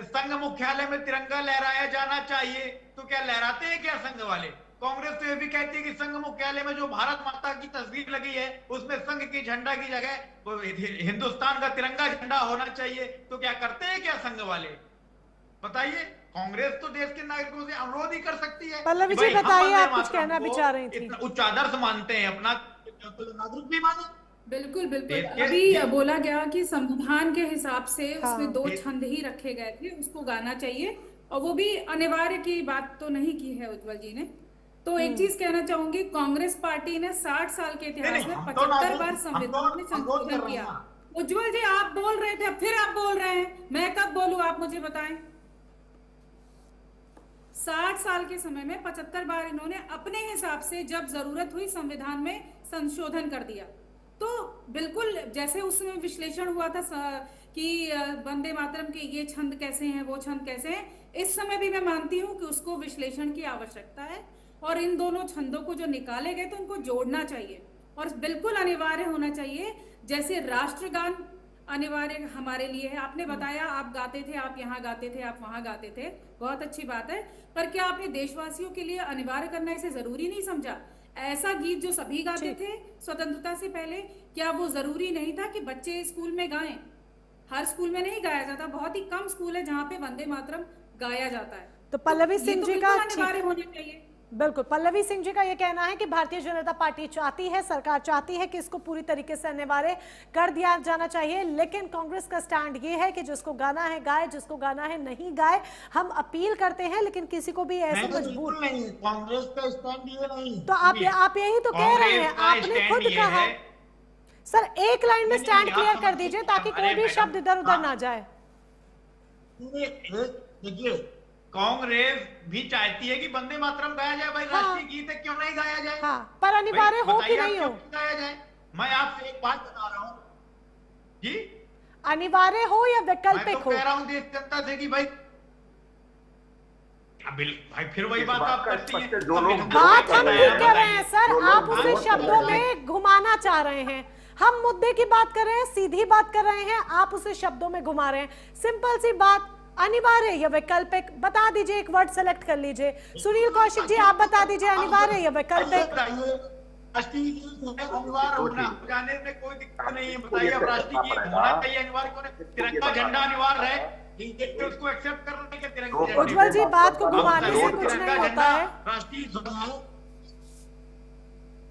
संघ मुख्यालय में तिरंगा लहराया जाना चाहिए, तो क्या लहराते हैं क्या संघ वाले? कांग्रेस तो ये भी कहती है कि संघ मुख्यालय में जो भारत माता की तस्वीर लगी है, उसमें संघ की झंडा की जगह हिंदुस्तान का तिरंगा झंडा होना चाहिए। तो क्या करते हैं क्या संघ वाले? बताइए। कांग्रेस तो देश के नागरिकों से अनुरोध ही कर सकती है। पल्लवी जी बताइए, आप कुछ कहना भी चाह रही थी। उच्च आदर्श मानते हैं, अपना नागरिक भी माने। बिल्कुल बिल्कुल। अभी बोला गया कि संविधान के हिसाब से उसमें 2 छंद ही रखे गए थे, उसको गाना चाहिए, और वो भी अनिवार्य की बात तो नहीं की है उज्जवल जी ने। तो एक चीज कहना चाहूंगी, कांग्रेस पार्टी ने 60 साल के इतिहास में 75 बार संविधान में संशोधन किया। उज्जवल जी आप बोल रहे थे, फिर आप बोल रहे हैं, मैं कब बोलूं आप मुझे बताएं। 60 साल के समय में 75 बार इन्होंने अपने हिसाब से जब जरूरत हुई संविधान में संशोधन कर दिया। तो बिल्कुल जैसे उसमें विश्लेषण हुआ था कि वंदे मातरम के ये छंद कैसे हैं, वो छंद कैसे हैं, इस समय भी मैं मानती हूँ कि उसको विश्लेषण की आवश्यकता है, और इन दोनों छंदों को जो निकाले गए तो उनको जोड़ना चाहिए, और बिल्कुल अनिवार्य होना चाहिए। जैसे राष्ट्रगान अनिवार्य हमारे लिए है, आपने बताया आप गाते थे, आप यहाँ गाते थे, आप वहां गाते थे, बहुत अच्छी बात है, पर क्या आपने देशवासियों के लिए अनिवार्य करना इसे जरूरी नहीं समझा? ऐसा गीत जो सभी गाते थे स्वतंत्रता से पहले, क्या वो जरूरी नहीं था कि बच्चे स्कूल में गाएं? हर स्कूल में नहीं गाया जाता, बहुत ही कम स्कूल है जहाँ पे वंदे मातरम गाया जाता है। तो पल्लवी सिंह जी का अनिवार्य होना चाहिए। बिल्कुल, पल्लवी सिंह जी का ये कहना है कि भारतीय जनता पार्टी चाहती है, सरकार चाहती है कि इसको पूरी तरीके से अनिवार्य कर दिया जाना चाहिए, लेकिन कांग्रेस का स्टैंड ये है कि जिसको गाना है गाए, जिसको गाना है नहीं गाए। हम अपील करते हैं, लेकिन किसी को भी ऐसे मजबूर नहीं। कांग्रेस का स्टैंड ये नहीं। तो आप यही तो कह रहे हैं, आपने खुद कहा। सर एक लाइन में स्टैंड क्लियर कर दीजिए ताकि कोई भी शब्द इधर उधर ना जाए। देखिए कांग्रेस भी चाहती है कि वंदे मातरम गाया जाए, भाई राष्ट्रीय गीत है, क्यों नहीं गाया जाए? पर अनिवार्य हो कि नहीं हो गाया जाए? मैं आपसे एक बात बता रहा हूँ जी, अनिवार्य हो या वैकल्पिक हो? कह रहा हूँ देश जनता से कि भाई फिर वही बात आप करती हैं। बात हम नहीं कर रहे हैं सर, आप उसे शब्दों में घुमाना चाह रहे हैं। हम मुद्दे की बात कर रहे हैं, सीधी बात कर रहे हैं, आप उसे शब्दों में घुमा रहे हैं। सिंपल सी बात, अनिवार्य या वैकल्पिक बता दीजिए, एक वर्ड सेलेक्ट कर लीजिए। सुनील कौशिक जी आप बता दीजिए, अनिवार्य या वैकल्पिक? अनिवार्य होना जाने में कोई दिक्कत नहीं है, बताइए। अब राष्ट्रीय गीत होना चाहिए, अनिवार्य क्यों नहीं? तिरंगा झंडा अनिवार्य है, उसको एक्सेप्ट करने के तिरंगा। उज्जवल जी बात को घुमाने से कुछ नहीं होता है। राष्ट्रीय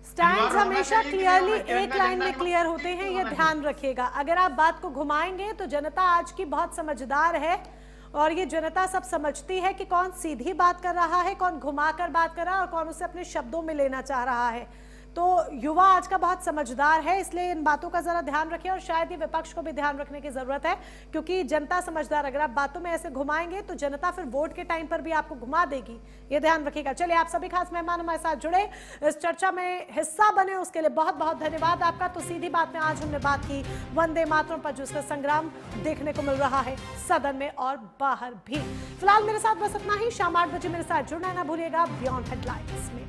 स्टैंड्स हमेशा क्लियरली एक लाइन में क्लियर होते हैं, ये ध्यान रखिएगा। अगर आप बात को घुमाएंगे तो जनता आज की बहुत समझदार है, और ये जनता सब समझती है कि कौन सीधी बात कर रहा है, कौन घुमाकर बात कर रहा है, और कौन उसे अपने शब्दों में लेना चाह रहा है। तो युवा आज का बहुत समझदार है, इसलिए इन बातों का जरा ध्यान रखिए, और शायद ये विपक्ष को भी ध्यान रखने की जरूरत है, क्योंकि जनता समझदार। अगर आप बातों में ऐसे घुमाएंगे तो जनता फिर वोट के टाइम पर भी आपको घुमा देगी, ये ध्यान रखिएगा। चलिए, आप सभी खास मेहमान हमारे साथ जुड़े, इस चर्चा में हिस्सा बने, उसके लिए बहुत बहुत धन्यवाद आपका। तो सीधी बात में आज हमने बात की वंदे मातरम पर, जिसका संग्राम देखने को मिल रहा है सदन में और बाहर भी। फिलहाल मेरे साथ बस इतना ही। शाम 8 बजे मेरे साथ जुड़ना ना भूलिएगा बियॉन्ड हेडलाइंस में।